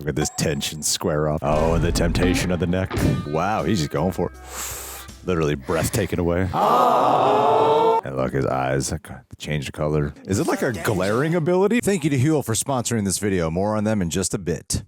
Look at this tension square off. Oh, and the temptation of the neck. Wow, he's just going for it. Literally breath taken away. Oh. And look, his eyes change the color. Is it like a glaring ability? Thank you to HUEL for sponsoring this video. More on them in just a bit.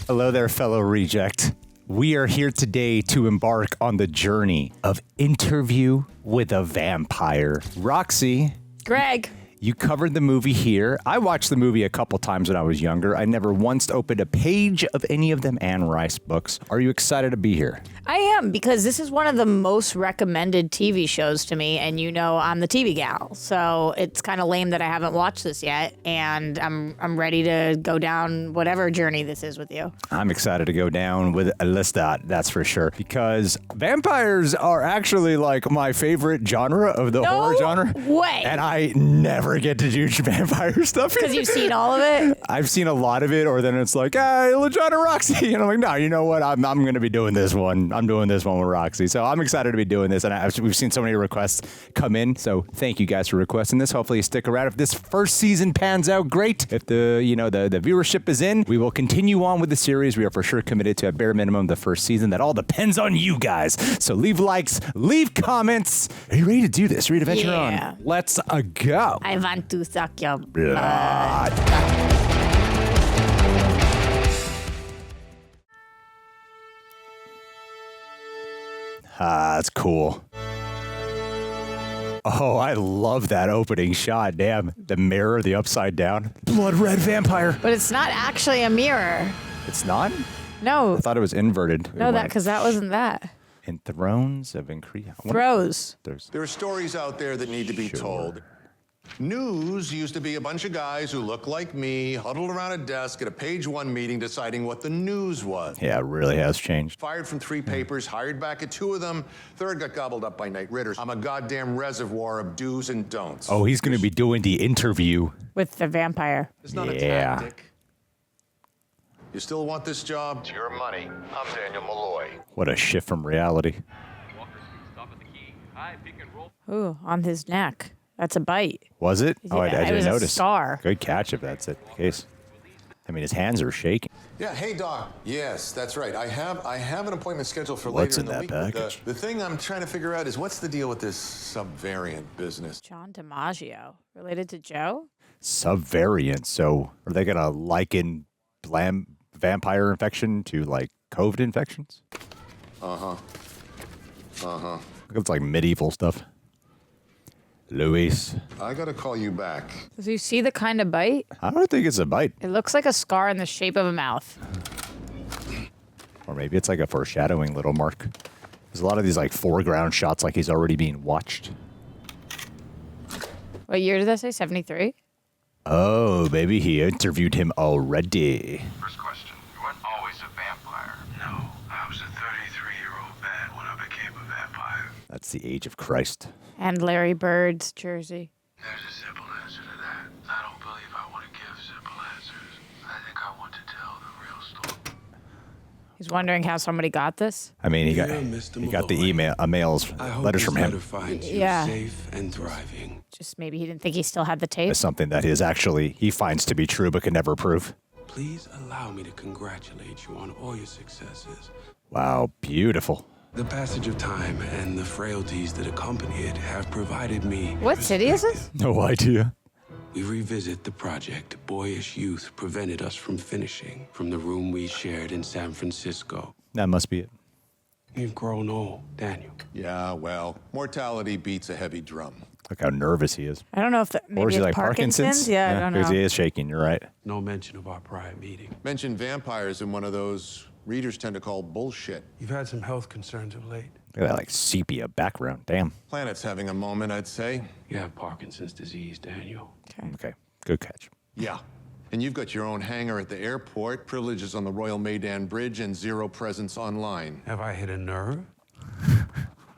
Hello there, fellow reject. We are here today to embark on the journey of Interview with a Vampire. Roxy. Greg. You covered the movie here. I watched the movie a couple times when I was younger. I never once opened a page of any of them Anne Rice books. Are you excited to be here? I am, because this is one of the most recommended TV shows to me, and you know I'm the TV gal, so it's kind of lame that I haven't watched this yet, and I'm ready to go down whatever journey this is with you. I'm excited to go down with Lestat, that's for sure, because vampires are actually like my favorite genre of the horror genre. Way. And I never get to do vampire stuff. Because you've seen all of it? I've seen a lot of it, or then it's like, hey, LaJohn Roxy. And I'm like, no, you know what? I'm going to be doing this one. I'm doing this one with Roxy. So I'm excited to be doing this. And we've seen so many requests come in. So thank you guys for requesting this. Hopefully you stick around. If this first season pans out, great. If the viewership is in, we will continue on with the series. We are for sure committed to a bare minimum the first season. That all depends on you guys. So leave likes, leave comments. Are you ready to do this? Ready to venture on? Let's go. I want to suck your blood. Ah, that's cool. Oh, I love that opening shot. Damn, the mirror, the upside down. Blood red vampire. But it's not actually a mirror. It's not? No. I thought it was inverted. No, because that wasn't that. In Thrones of Increasing Throes. There are stories out there that need to be told. News used to be a bunch of guys who look like me, huddled around a desk at a page one meeting deciding what the news was. Yeah, it really has changed. Fired from 3 papers, hired back at 2 of them. Third got gobbled up by night ridders. I'm a goddamn reservoir of do's and don'ts. Oh, he's going to be doing the interview. With the vampire. It's not a tactic. You still want this job? It's your money. I'm Daniel Molloy. What a shift from reality. Ooh, on his neck. That's a bite. Was it? Yeah, Oh, I didn't it was notice. A scar. Good catch if that's the case. I mean, his hands are shaking. Yeah, hey, Doc. Yes, that's right. I have an appointment scheduled for What's later in in the that week. package? The thing I'm trying to figure out is what's the deal with this subvariant business? John DiMaggio. Related to Joe? Subvariant. So are they going to liken vampire infection to like COVID infections? It's like medieval stuff. Luis. I gotta call you back. Do you see the kind of bite? I don't think it's a bite. It looks like a scar in the shape of a mouth. Or maybe it's like a foreshadowing little mark. There's a lot of these like foreground shots like he's already being watched. What year did that say? 73? Oh, maybe he interviewed him already. First question. You weren't always a vampire. No, I was a 33-year-old man when I became a vampire. That's the age of Christ. And Larry Bird's jersey. There's a simple answer to that. I don't believe I want to give simple answers. I think I want to tell the real story. He's wondering how somebody got this. I mean, he got the letters from him. Yeah. Safe and thriving. Just maybe he didn't think he still had the tape. It's something that he finds to be true but can never prove. Please allow me to congratulate you on all your successes. Wow, beautiful. The passage of time and the frailties that accompany it have provided me. What city is this? No idea. We revisit the project boyish youth prevented us from finishing from the room we shared in San Francisco. That must be it. You've grown old, Daniel. Yeah, well, mortality beats a heavy drum. Look how nervous he is. I don't know if that, maybe Or is he it's like Parkinson's? Yeah, I don't know. Because he is shaking, you're right. No mention of our prior meeting. Mention vampires in one of those readers tend to call bullshit. You've had some health concerns of late. Look at that like sepia background. Damn. Planet's having a moment, I'd say. You have Parkinson's disease, Daniel. Okay, good catch. Yeah. And you've got your own hangar at the airport, privileges on the Royal Maidan Bridge, and 0 presence online. Have I hit a nerve?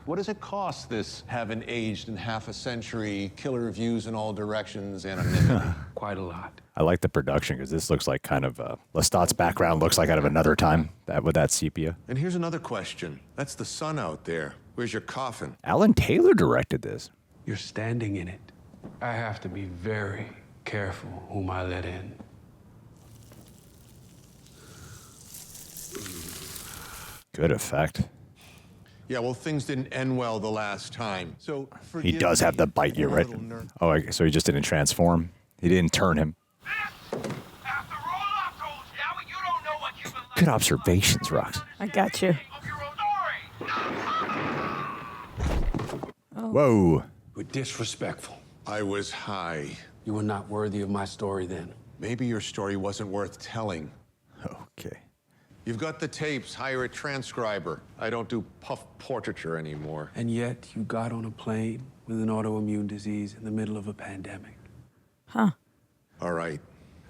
What does it cost, this haven't aged in half a century, killer views in all directions, anonymity? Quite a lot. I like the production because this looks like kind of Lestat's background looks like out of another time with that sepia. And here's another question. That's the sun out there. Where's your coffin? Alan Taylor directed this. You're standing in it. I have to be very, Careful whom I let in. Good effect. Yeah, well, things didn't end well the last time. So He does have the bite you, right? Oh, so he just didn't transform. He didn't turn him. Good observations, Rox. I got you. Whoa. You were disrespectful. I was high. You were not worthy of my story then. Maybe your story wasn't worth telling. Okay. You've got the tapes. Hire a transcriber. I don't do puff portraiture anymore. And yet you got on a plane with an autoimmune disease in the middle of a pandemic. Huh. All right.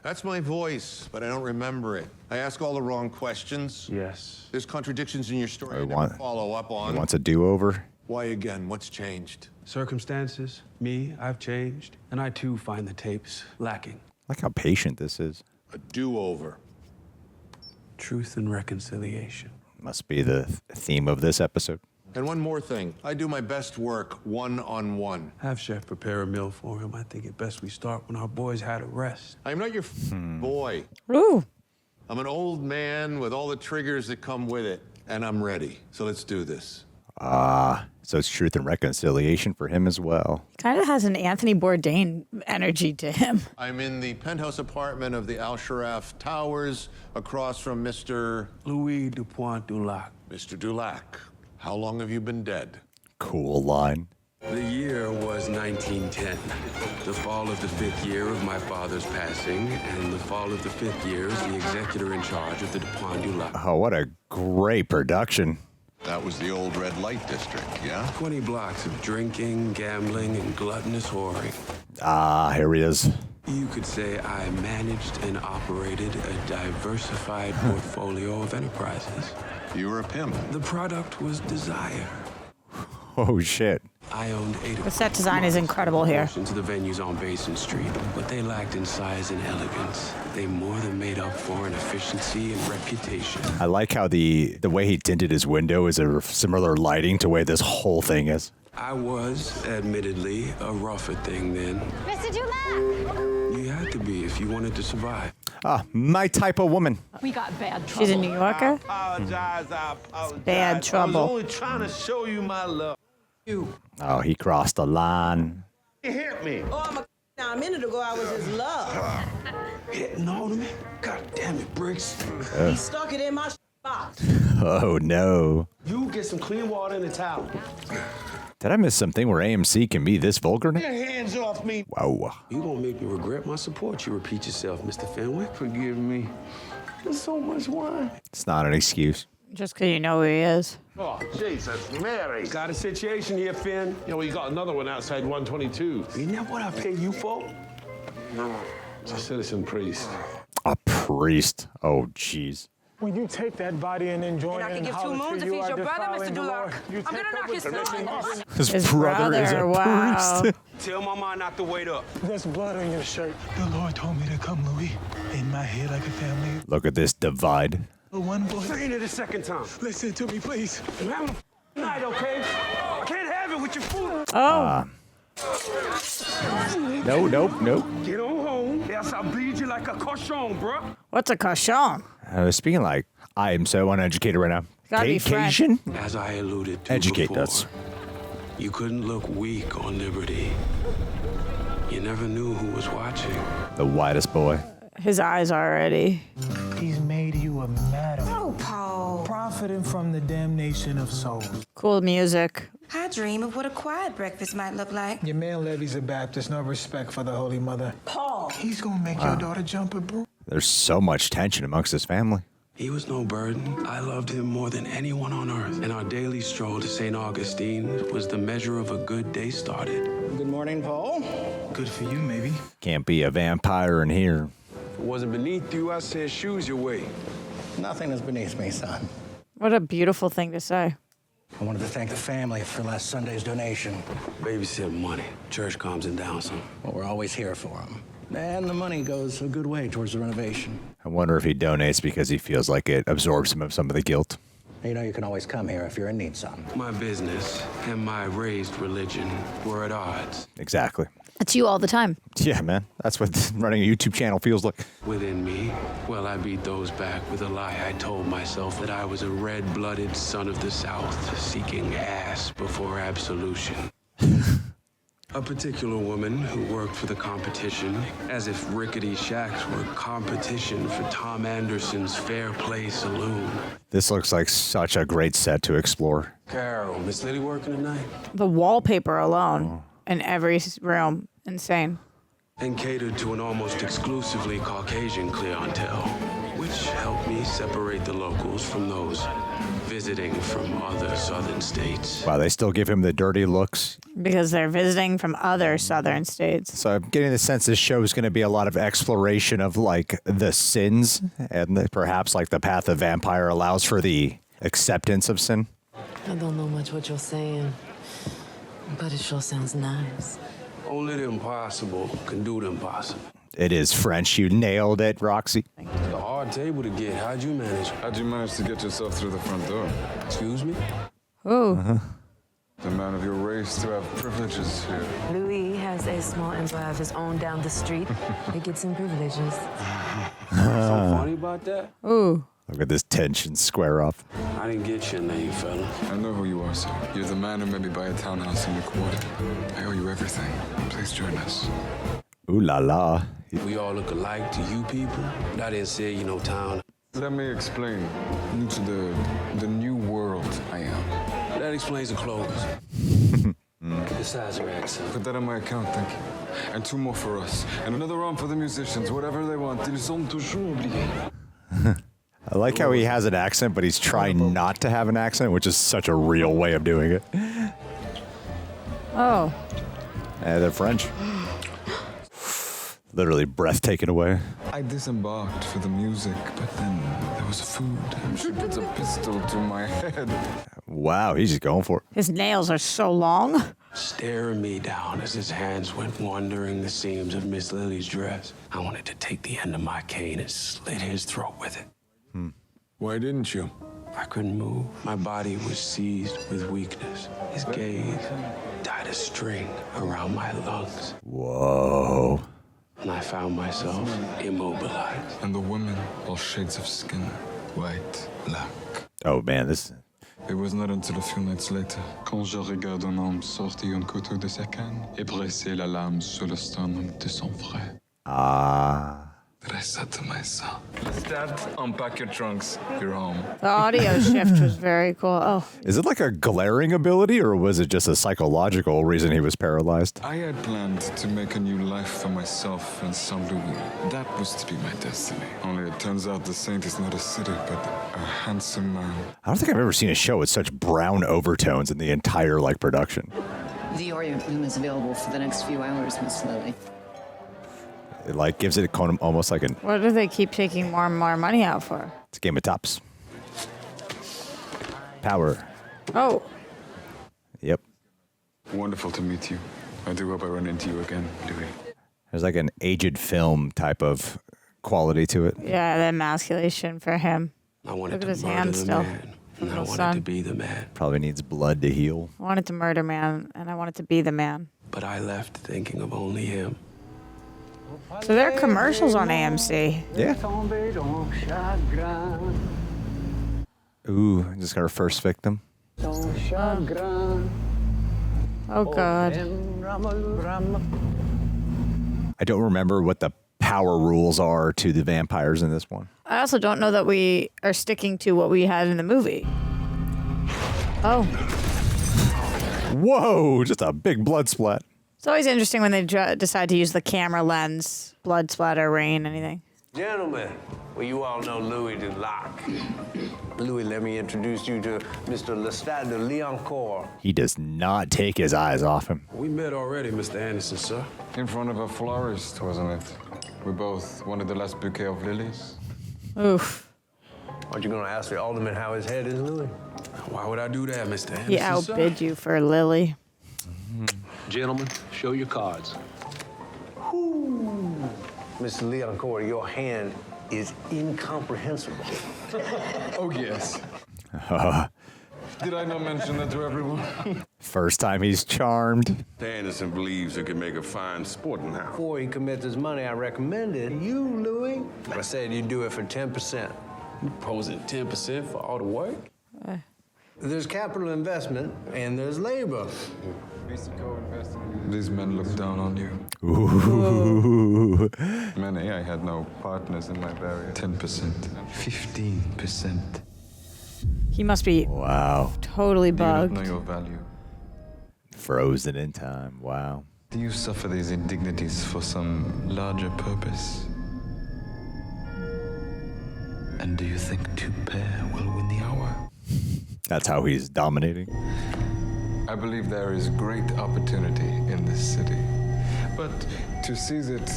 That's my voice, but I don't remember it. I ask all the wrong questions. Yes. There's contradictions in your story I want- never follow up He on. wants a do-over. Why again? What's changed? Circumstances, me, I've changed. And I too find the tapes lacking. Like how patient this is. A do-over. Truth and reconciliation. Must be the theme of this episode. And one more thing. I do my best work one-on-one. Have Chef prepare a meal for him. I think it best we start when our boys had a rest. I'm not your boy. Ooh. I'm an old man with all the triggers that come with it, and I'm ready. So let's do this. So it's truth and reconciliation for him as well. Kind of has an Anthony Bourdain energy to him. I'm in the penthouse apartment of the Al Sharaf Towers across from Mr. Louis de Pointe du Lac. Mr. Dulac. How long have you been dead? Cool line. The year was 1910, the fall of the 5th year of my father's passing, and the fall of the 5th year as the executor in charge of the de Pointe du Lac. Oh, what a great production. That was the old red light district, yeah? 20 blocks of drinking, gambling, and gluttonous whoring. Here he is. You could say I managed and operated a diversified portfolio of enterprises. You were a pimp. The product was desire. Oh, shit. I owned 8 The set design is incredible here. to the venues on Basin Street, but they lacked in size and elegance. They more than made up for in efficiency and reputation. I like how the way he tinted his window is a similar lighting to the way this whole thing is. I was, admittedly, a rougher thing then. Mr. Dulac! You had to be if you wanted to survive. My type of woman. We got bad trouble. She's a New Yorker. I apologize. Bad trouble. I was only trying to show you my love. Oh, he crossed the line. You hit me. Oh, now a minute ago I was his love. Hitting on me? God damn it, Briggs. He stuck it in my box. Oh, no. You get some clean water in the towel. Did I miss something where AMC can be this vulgar now? Get your hands off me. Wow. You gonna make me regret my support. You repeat yourself, Mr. Fenwick. Forgive me. There's so much wine. It's not an excuse. Just because you know who he is. Oh, Jesus, Mary. Got a situation here, Finn. Yeah, well, you got another one outside 122. Isn't that what I pay you for? It's a citizen priest. A priest. Oh, jeez. When you take that body and enjoy And I it can and give 2 holler moons to if you he's are your brother, defiling Mr. the Lord. Dulac. You I'm take gonna up knock with your permission. son. His brother is a wow. priest. Tell Mama not to wait up. There's blood on your shirt. The Lord told me to come, Louis. In my head like a family. Look at this divide. But one boy. Saying it a second time. Listen to me, please. I'm having a night, okay? I can't have it with your food. Oh, Nope. Get on home, else I'll bleed you like a cochon, bruh. what's a cochon? Speaking like, I am so uneducated right now. Gotta be French. Cajun? As I alluded to Educate before, us. you couldn't look weak on liberty. You never knew who was watching. The whitest boy. His eyes already. He's made you a madam. Oh, Paul. Profiting from the damnation of souls. Cool music. I dream of what a quiet breakfast might look like. Your man Levy's a Baptist, no respect for the Holy Mother. Paul. He's gonna make your daughter jump a broom. There's so much tension amongst his family. He was no burden. I loved him more than anyone on earth. And our daily stroll to St. Augustine was the measure of a good day started. Good morning, Paul. Good for you, maybe. Can't be a vampire in here. If it wasn't beneath you, I said shoes your way. Nothing is beneath me, son. What a beautiful thing to say. I wanted to thank the family for last Sunday's donation. Babysit money. Church calms him down some. Well, we're always here for them. And the money goes a good way towards the renovation. I wonder if he donates because he feels like it absorbs him of some of the guilt. You know, you can always come here if you're in need, son. My business and my raised religion were at odds. Exactly. That's you all the time. Yeah, man. That's what running a YouTube channel feels like. Within me, well, I beat those back with a lie I told myself that I was a red-blooded son of the South, seeking ass before absolution. A particular woman who worked for the competition, as if rickety shacks were competition for Tom Anderson's Fair Play Saloon. This looks like such a great set to explore. Carol, Miss Lily working tonight? The wallpaper alone in every room, insane. And catered to an almost exclusively Caucasian clientele, which helped me separate the locals from those visiting from other southern states. Wow, they still give him the dirty looks. Because they're visiting from other southern states. So I'm getting the sense this show is going to be a lot of exploration of like the sins and perhaps like the path of vampire allows for the acceptance of sin. I don't know much what you're saying, but it sure sounds nice. Only the impossible can do the impossible. It is French. You nailed it, Roxy. It's a hard table to get. How'd you manage? How'd you manage to get yourself through the front door? Excuse me? Ooh. The man of your race to have privileges here. Louis has a small empire of his own down the street. He gets some privileges. Something funny about that? Ooh. Look at this tension square off. I didn't get your name, fella. I know who you are, sir. You're the man who made me buy a townhouse in the quarter. I owe you everything. Please join us. Ooh la la. We all look alike to you people. I didn't say you know town. Let me explain. New to the new world I am. That explains the clothes. Besides her accent. Put that on my account, thank you. And 2 more for us. And another round for the musicians. Whatever they want. Ils sont toujours oubliés. I like how he has an accent, but he's trying not to have an accent, which is such a real way of doing it. Oh. They're French. Literally breath taken away. I disembarked for the music, but then there was food, and she puts a pistol to my head. Wow, he's just going for it. His nails are so long. Staring me down as his hands went wandering the seams of Miss Lily's dress. I wanted to take the end of my cane and slit his throat with it. Why didn't you? I couldn't move. My body was seized with weakness. His gaze tied a string around my lungs. Whoa. And I found myself immobilized. And the women, all shades of skin, white, black. Oh man, this. It was not until a few nights later, quand je regarde un homme sortir un couteau de sa canne et presser la lame sur le stomach de son frère. Ah. That I said to myself, Lestat, unpack your trunks, you're home. The audio shift was very cool. Oh. Is it like a glaring ability, or was it just a psychological reason he was paralyzed? I had planned to make a new life for myself in Saint Louis. That was to be my destiny. Only it turns out the saint is not a city, but a handsome man. I don't think I've ever seen a show with such brown overtones in the entire like production. The Orient Bloom is available for the next few hours, Miss Lily. It like gives it almost like an. What do they keep taking more and more money out for? It's a game of tops. Power. Oh. Yep. Wonderful to meet you. I do hope I run into you again, Louis. There's like an aged film type of quality to it. Yeah, the emasculation for him. I wanted Look at to his murder hand the still. man. And I Little wanted son. to be the man. Probably needs blood to heal. I wanted to murder man, and I wanted to be the man. But I left thinking of only him. So there are commercials on AMC. Yeah. Ooh, just got our first victim. Oh, God. I don't remember what the power rules are to the vampires in this one. I also don't know that we are sticking to what we had in the movie. Oh. Whoa, just a big blood splat. It's always interesting when they decide to use the camera lens, blood splatter, rain, anything. Gentlemen, well, you all know Louis de Locke. Louis, let me introduce you to Mr. Lestat de Lioncourt. He does not take his eyes off him. We met already, Mr. Anderson, sir. In front of a florist, wasn't it? We both wanted the last bouquet of lilies. Oof. Aren't you going to ask the alderman how his head is, Louis? Why would I do that, Mr. Anderson, He outbid you for Lily. Gentlemen, show your cards. Mr. Lioncourt, your hand is incomprehensible. Oh, yes. Did I not mention that to everyone? First time he's charmed. Anderson believes it could make a fine sporting house. Before he commits his money, I recommended you, Louis. I said you'd do it for 10%. You proposing 10% for all the work? There's capital investment and there's labor. These men look down on you. Ooh. Many, I had no partners in my barrier. 10%, 15%. He must be totally You don't bugged. know your value. Frozen in time. Wow. Do you suffer these indignities for some larger purpose? And do you think two pair will win the hour? That's how he's dominating. I believe there is great opportunity in this city. But to seize it,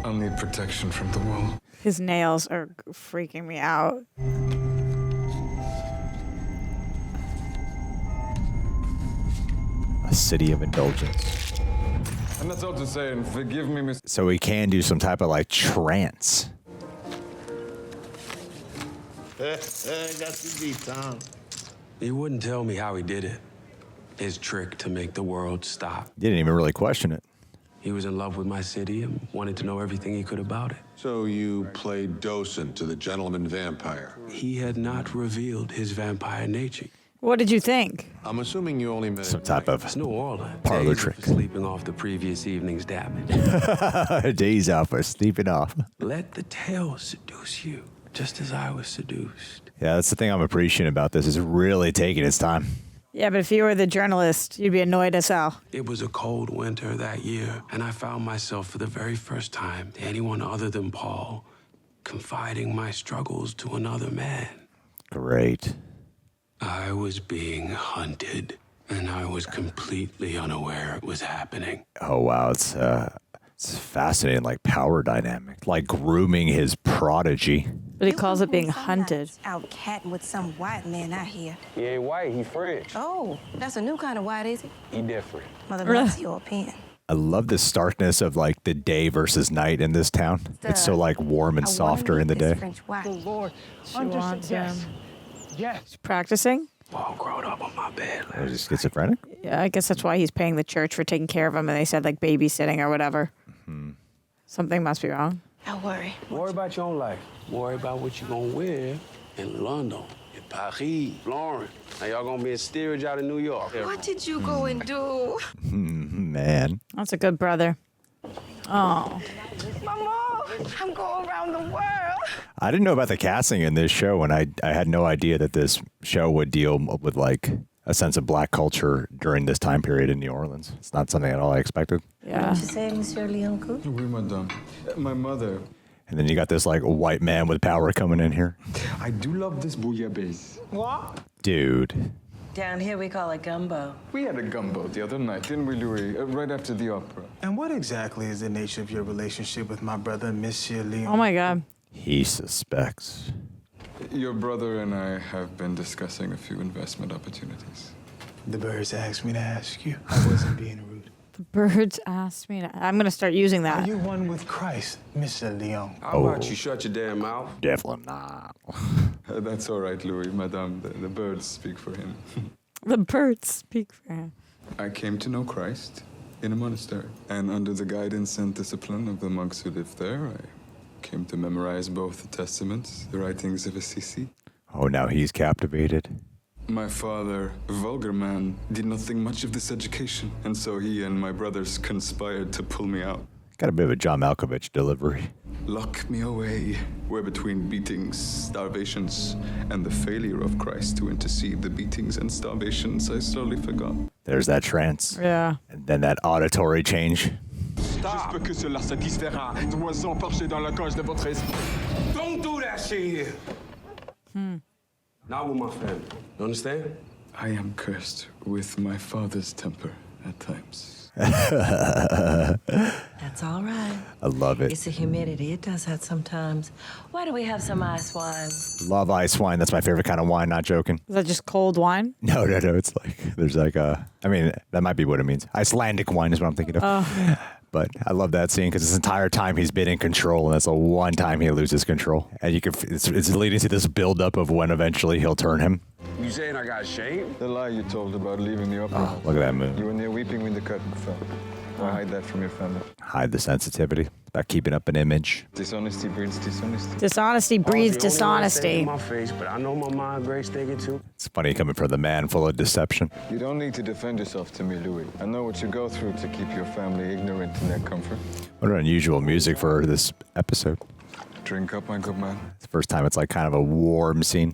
I'll need protection from the world. His nails are freaking me out. A city of indulgence. And that's all to say, and forgive me, Mr. So he can do some type of like trance. Got to be Tom. He wouldn't tell me how he did it. His trick to make the world stop. Didn't even really question it. He was in love with my city and wanted to know everything he could about it. So you played docent to the gentleman vampire. He had not revealed his vampire nature. What did you think? I'm assuming you only met Some type of It's New Orleans. parlor Days trick. for sleeping off the previous evening's damage. Days off for sleeping off. Let the tale seduce you, just as I was seduced. Yeah, that's the thing I'm appreciating about this, is really taking its time. Yeah, but if you were the journalist, you'd be annoyed as hell. It was a cold winter that year, and I found myself for the very first time to anyone other than Paul, confiding my struggles to another man. Great. I was being hunted, and I was completely unaware it was happening. Oh, wow. It's fascinating, like power dynamic, like grooming his prodigy. But he calls it being hunted. Out catting with some white man out here. He ain't white, he French. Oh, that's a new kind of white, is it? He different. Mother loves your opinion. I love the starkness of like the day versus night in this town. It's so like warm and softer in the day. The Lord, She I'm just wants yes. him. Yes. Practicing? All grown up on my bed. Is he schizophrenic? Yeah, I guess that's why he's paying the church for taking care of him, and they said like babysitting or whatever. Mm-hmm. Something must be wrong. Don't worry. Worry about your own life. Worry about what you're gonna wear in London, in Paris, Florence. Now y'all gonna be in steerage out of New York. What did you go and do? Man. That's a good brother. Oh. Mama, I'm going around the world. I didn't know about the casting in this show, and I had no idea that this show would deal with like a sense of black culture during this time period in New Orleans. It's not something at all I expected. Yeah. You say, Monsieur Lioncourt? Oui, madame. My mother. And then you got this like white man with power coming in here. I do love this bouillabaisse. What? Dude. Down here we call it gumbo. We had a gumbo the other night, didn't we, Louis? Right after the opera. And what exactly is the nature of your relationship with my brother, Monsieur Leon? Oh my God. He suspects. Your brother and I have been discussing a few investment opportunities. The birds asked me to ask you. I wasn't being rude. The birds asked me to. I'm going to start using Are that. you one with Christ, Mr. Leon? How about you shut your damn mouth? Definitely not. That's all right, Louis, madame. The birds speak for him. The birds speak for him. I came to know Christ in a monastery. And under the guidance and discipline of the monks who lived there, I came to memorize both the testaments, the writings of Assisi. Oh, now he's captivated. My father, a vulgar man, did not think much of this education, and so he and my brothers conspired to pull me out. Got a bit of a John Malkovich delivery. Lock me away, where between beatings, starvations, and the failure of Christ to intercede the beatings and starvations, I slowly forgot. There's that trance. Yeah. And then that auditory change. Stop. que cela satisfera un oiseau perché dans la cage de votre esprit. Don't do that shit here. Not with my family. You understand? I am cursed with my father's temper at times. That's all right. I love it. It's the humidity. It does that sometimes. Why do we have some ice wine? Love ice wine. That's my favorite kind of wine, not joking. Is that just cold wine? No. It's like, there's like a, I mean, that might be what it means. Icelandic wine is what I'm thinking of. But I love that scene because this entire time he's been in control, and that's the one time he loses control. And you can it's leading to this buildup of when eventually he'll turn him. You saying I got shamed? The lie you told about leaving the opera. Oh, look at that move. You were near weeping when the curtain fell. Why hide that from your family? Hide the sensitivity. About keeping up an image. Dishonesty breeds dishonesty. Dishonesty breeds dishonesty. My face, but I know my mind Grace thinking too. It's funny coming from the man full of deception. You don't need to defend yourself to me, Louis. I know what you go through to keep your family ignorant in their comfort. What unusual music for this episode. Drink up, my good man. It's the first time it's like kind of a warm scene.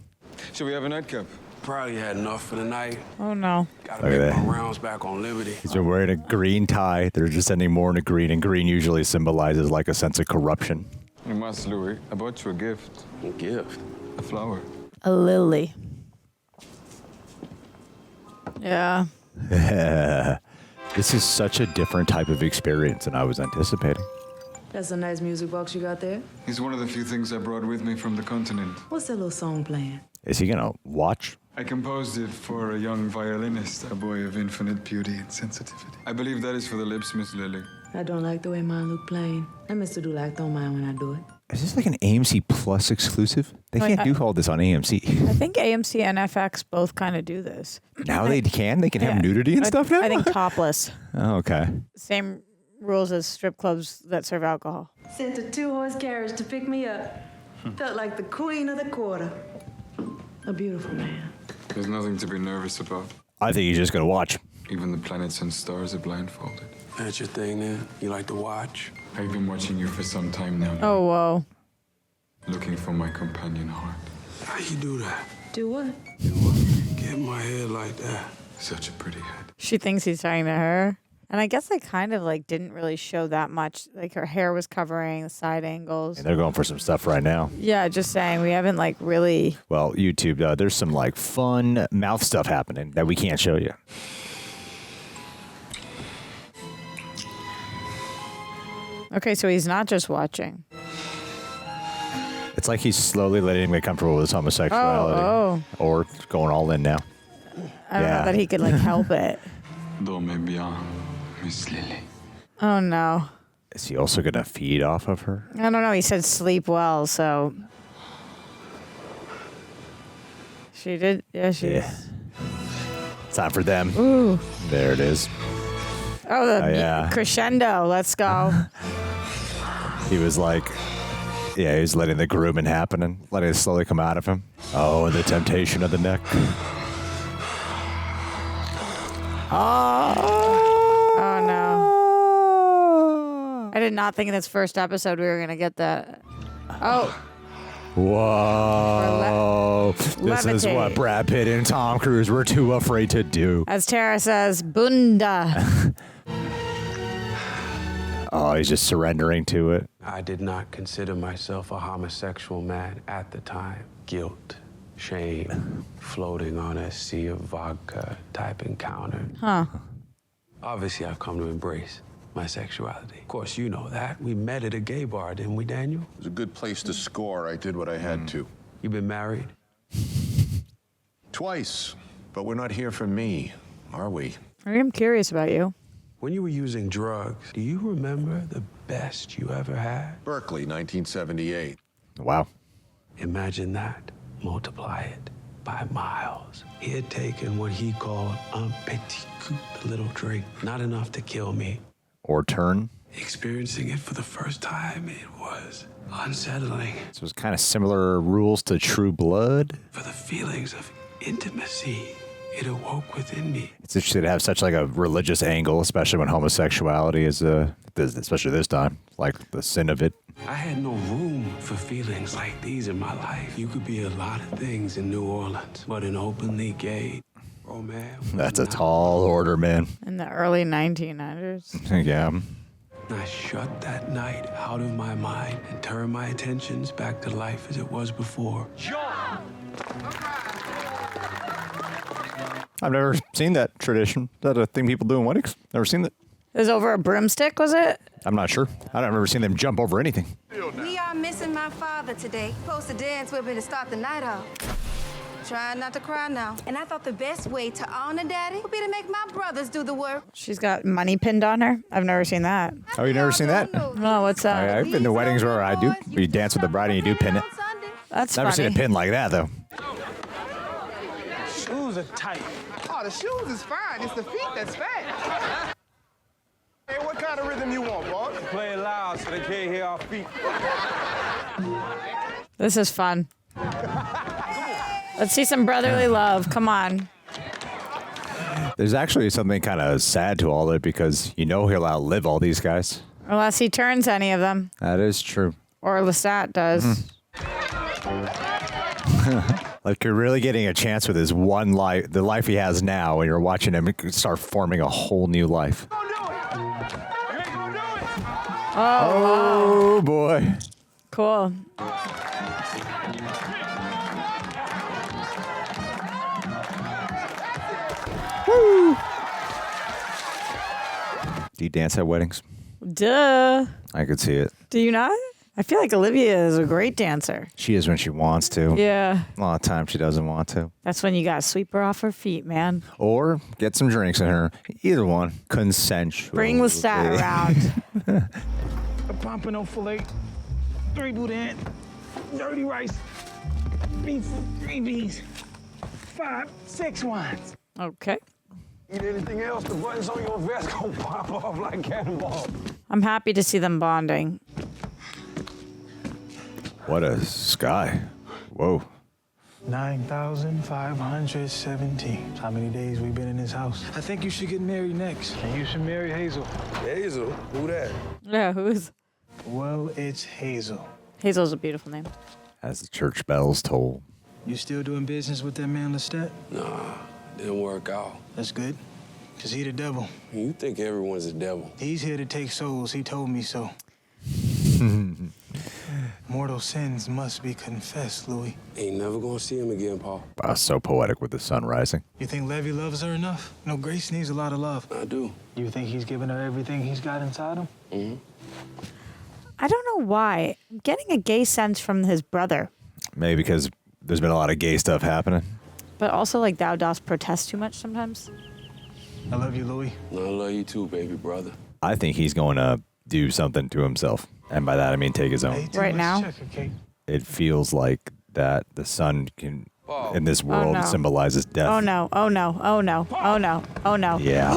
Should we have a nightcap? Probably had enough for the night. Oh, no. Gotta Look at make that. my rounds back on Liberty. He's been wearing a green tie. They're just sending more into green, and green usually symbolizes like a sense of corruption. You must, Louis. I bought you a gift. A gift? A flower. A lily. Yeah. This is such a different type of experience than I was anticipating. That's a nice music box you got there. It's one of the few things I brought with me from the continent. What's that little song playing? Is he gonna watch? I composed it for a young violinist, a boy of infinite beauty and sensitivity. I believe that is for the lips, Miss Lily. I don't like the way mine look plain. And Mr. Dulac don't mind when I do it. Is this like an AMC Plus exclusive? They can't do all this on AMC. I think AMC and FX both kind of do this. Now they can? They can have nudity and stuff now? I think topless. Oh, okay. Same rules as strip clubs that serve alcohol. Sent a 2-horse carriage to pick me up. Felt like the queen of the quarter. A beautiful man. There's nothing to be nervous about. I think he's just gonna watch. Even the planets and stars are blindfolded. That's your thing then? You like to watch? I've been watching you for some time now. Oh, whoa. Looking for my companion heart. How you do that? Do what? Get in my head like that. Such a pretty head. She thinks he's talking to her. And I guess they kind of like didn't really show that much. Like her hair was covering the side angles. And they're going for some stuff right now. Yeah, just saying we haven't like really. Well, YouTube, there's some like fun mouth stuff happening that we can't show you. Okay, so he's not just watching. It's like he's slowly letting him get comfortable with his homosexuality. Or going all in now. I don't know that he could like help it. Dormez bien, Miss Lily. Oh no. Is he also gonna feed off of her? I don't know. He said sleep well, so. She did. Yeah, she. Yeah. Time for them. Ooh. There it is. Oh, the yeah. crescendo. Let's go. He was like, yeah, he was letting the grooming happen and letting it slowly come out of him. Oh, and the temptation of the neck. Oh no. I did not think in this first episode we were going to get that. Oh. Whoa. This is what Brad Pitt and Tom Cruise were too afraid to do. As Tara says, bunda. Oh, he's just surrendering to it. I did not consider myself a homosexual man at the time. Guilt, shame, floating on a sea of vodka type encounter. Huh. Obviously, I've come to embrace my sexuality. Of course, you know that. We met at a gay bar, didn't we, Daniel? It was a good place to score. I did what I had to. You been married? Twice. But we're not here for me, are we? I'm curious about you. When you were using drugs, do you remember the best you ever had? Berkeley, 1978. Wow. Imagine that. Multiply it by miles. He had taken what he called un petit coup, a little drink, not enough to kill me. Or turn. Experiencing it for the first time, it was unsettling. So it's kind of similar rules to True Blood. For the feelings of intimacy, it awoke within me. It's interesting to have such like a religious angle, especially when homosexuality is, especially this time, like the sin of it. I had no room for feelings like these in my life. You could be a lot of things in New Orleans, but an openly gay romance. That's a tall order, man. In the early 1900s. Yeah. I shut that night out of my mind and turned my attentions back to life as it was before. I've never seen that tradition. Is that a thing people do in weddings? Never seen that. It was over a broomstick, was it? I'm not sure. I've never seen them jump over anything. We are missing my father today. Supposed to dance with me to start the night off. Trying not to cry now. And I thought the best way to honor Daddy would be to make my brothers do the work. She's got money pinned on her. I've never seen that. Oh, you never seen that? No, what's that? I've been to weddings where I do. You dance with the bride and you do pin it. That's Never funny. seen a pin like that though. Shoes are tight. Oh, the shoes is fine. It's the feet that's fat. Hey, what kind of rhythm you want, boss? Play it loud so they can't hear our feet. This is fun. Let's see some brotherly love. Come on. There's actually something kind of sad to all of it because you know he'll outlive all these guys. Unless he turns any of them. That is true. Or Lestat does. Like you're really getting a chance with his one life, the life he has now, and you're watching him start forming a whole new life. Oh boy. Cool. Woo. Do you dance at weddings? Duh. I could see it. Do you not? I feel like Olivia is a great dancer. She is when she wants to. Yeah. A lot of times she doesn't want to. That's when you got to sweep her off her feet, man. Or get some drinks in her. Either one. Consensual. Bring Lestat around. A pompano fillet, 3 boudin, dirty rice, beef, 3 beans, 5, 6 wines. Okay. Eat anything else, the buttons on your vest gonna pop off like cannonballs. I'm happy to see them bonding. What a sky. Whoa. 9,517. How many days we've been in this house? I think you should get married next. And you should marry Hazel. Hazel? Who that? Yeah, who is? Well, it's Hazel. Hazel's a beautiful name. As the church bells toll. You still doing business with that man Lestat? Nah, didn't work out. That's good, because he the devil. You think everyone's a devil. He's here to take souls. He told me so. Mortal sins must be confessed, Louis. Ain't never gonna see him again, Paul. Wow, so poetic with the sun rising. You think Levy loves her enough? No, Grace needs a lot of love. I do. You think he's giving her everything he's got inside him? Mm-hmm. I don't know why. I'm getting a gay sense from his brother. Maybe because there's been a lot of gay stuff happening. But also, like, thou dost protest too much sometimes. I love you, Louis. I love you too, baby brother. I think he's going to do something to himself. And by that, I mean take his own. Right now? It feels like that the sun can, in this world, no. symbolizes death. Oh, no. Oh, no. Oh, no. Oh, no. Oh, no. Yeah.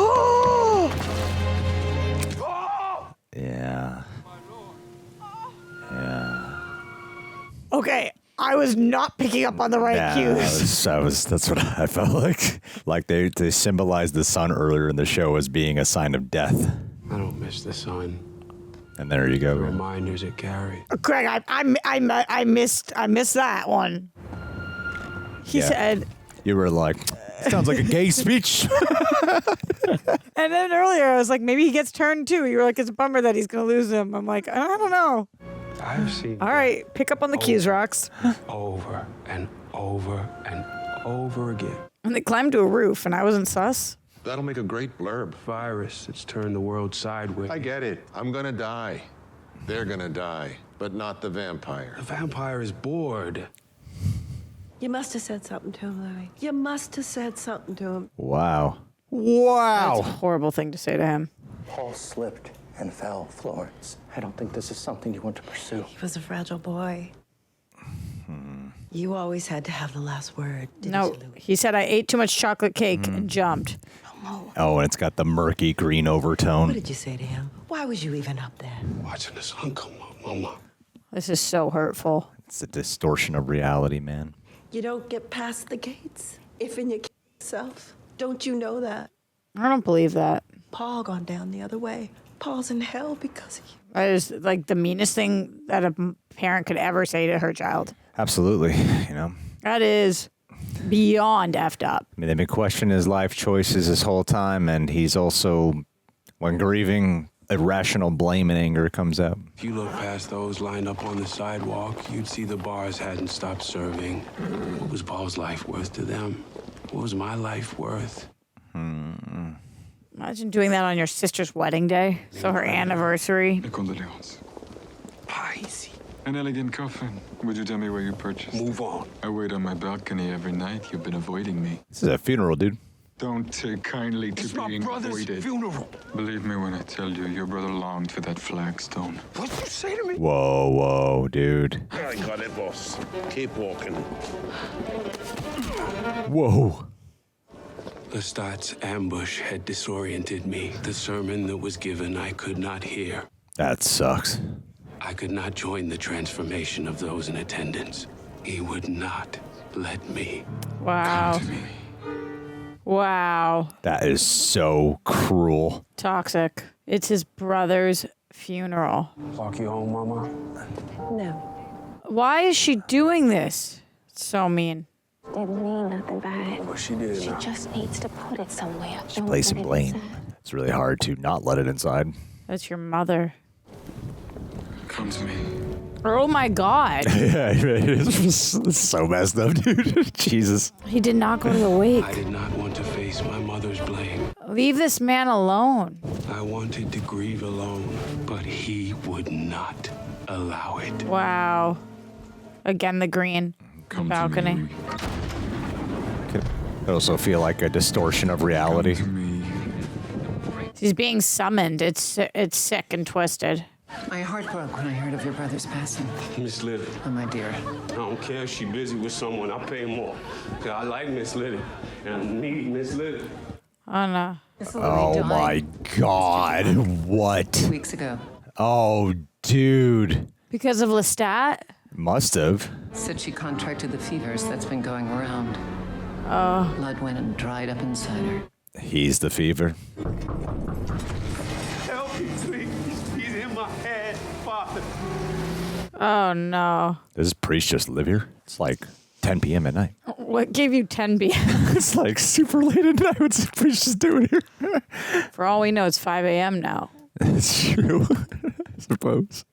Yeah. Yeah. Okay. I was not picking up on the right cues. That's what I felt like. Like they symbolized the sun earlier in the show as being a sign of death. I don't miss the sun. And there you go. The reminders it carried. Craig, I missed that one. He said. You were like, sounds like a gay speech. And then earlier I was like, maybe he gets turned too. You were like, it's a bummer that he's gonna lose him. I'm like, I don't know. I've seen. All right, pick up on the cues, Rox. Over and over and over again. And they climbed to a roof, and I wasn't sus. That'll make a great blurb. Virus that's turned the world sideways. I get it. I'm gonna die. They're gonna die, but not the vampire. The vampire is bored. You must have said something to him, Louis. You must have said something to him. Wow. That's a horrible thing to say to him. Paul slipped and fell, Florence. I don't think this is something you want to pursue. He was a fragile boy. You always had to have the last word, didn't No, you, Louis? he said I ate too much chocolate cake and jumped. Oh, and it's got the murky green What overtone. did you say to him? Why was you even up there? Watching the sun come up, Mama. This is so hurtful. It's a distortion of reality, man. You don't get past the gates if in your self. Don't you know that? I don't believe that. Paul gone down the other way. Paul's in hell because of you. That is like the meanest thing that a parent could ever say to her child. Absolutely. You know, That is beyond effed up. I mean, they've been questioning his life choices this whole time, and he's also, when grieving, irrational blame and anger comes out. If you look past those lined up on the sidewalk, you'd see the bars hadn't stopped serving. What was Paul's life worth to them? What was my life worth? Imagine doing that on your sister's wedding day. So her anniversary. Le condoléances. Pas ici. An elegant coffin. Would you tell me where you purchased? Move on. I wait on my balcony every night. You've been avoiding me. This is a funeral, dude. Don't take kindly to It's my being brother's avoided. funeral. Believe me when I tell you, your brother longed for that flagstone. What'd you say to me? Whoa, whoa, dude. I got it, boss. Keep walking. Whoa. Lestat's ambush had disoriented me. The sermon that was given I could not hear. That sucks. I could not join the transformation of those in attendance. He would not let me. Wow. Come to me. Wow. That is so cruel. Toxic. It's his brother's funeral. Walk you home, Mama? No. Why is she doing this? It's so mean. Didn't mean nothing by it. Well, she did. She just needs to put it somewhere. Don't Place let and it blame. inside. It's really hard to not let it inside. That's your mother. Come to me. Oh my God. Yeah, it's so messed up, dude. Jesus. He did not go to the wake. I did not want to face my mother's blame. Leave this man alone. I wanted to grieve alone, but he would not allow it. Wow. Again, the green Come balcony. to me. Could also feel like a distortion of reality. Come to me. He's being summoned. It's sick and twisted. My heart broke when I heard of your brother's passing. Miss Lily, Oh, my dear. I don't care if she's busy with someone. I pay more. 'Cause I like Miss Lily, and I need Miss Lily. Oh no. Oh my God. What? 2 weeks ago. Oh, dude. Because of Lestat? Must have. Said she contracted the fevers that's been going around. Oh. Blood went and dried up inside her. He's the fever. Help me, please. He's in my head, Father. Oh no. Does this priest just live here? It's like 10 p.m. at night. What gave you 10 p.m.? It's like super late at night. What's the priest just doing here? For all we know, it's 5 a.m. now. It's true. I suppose.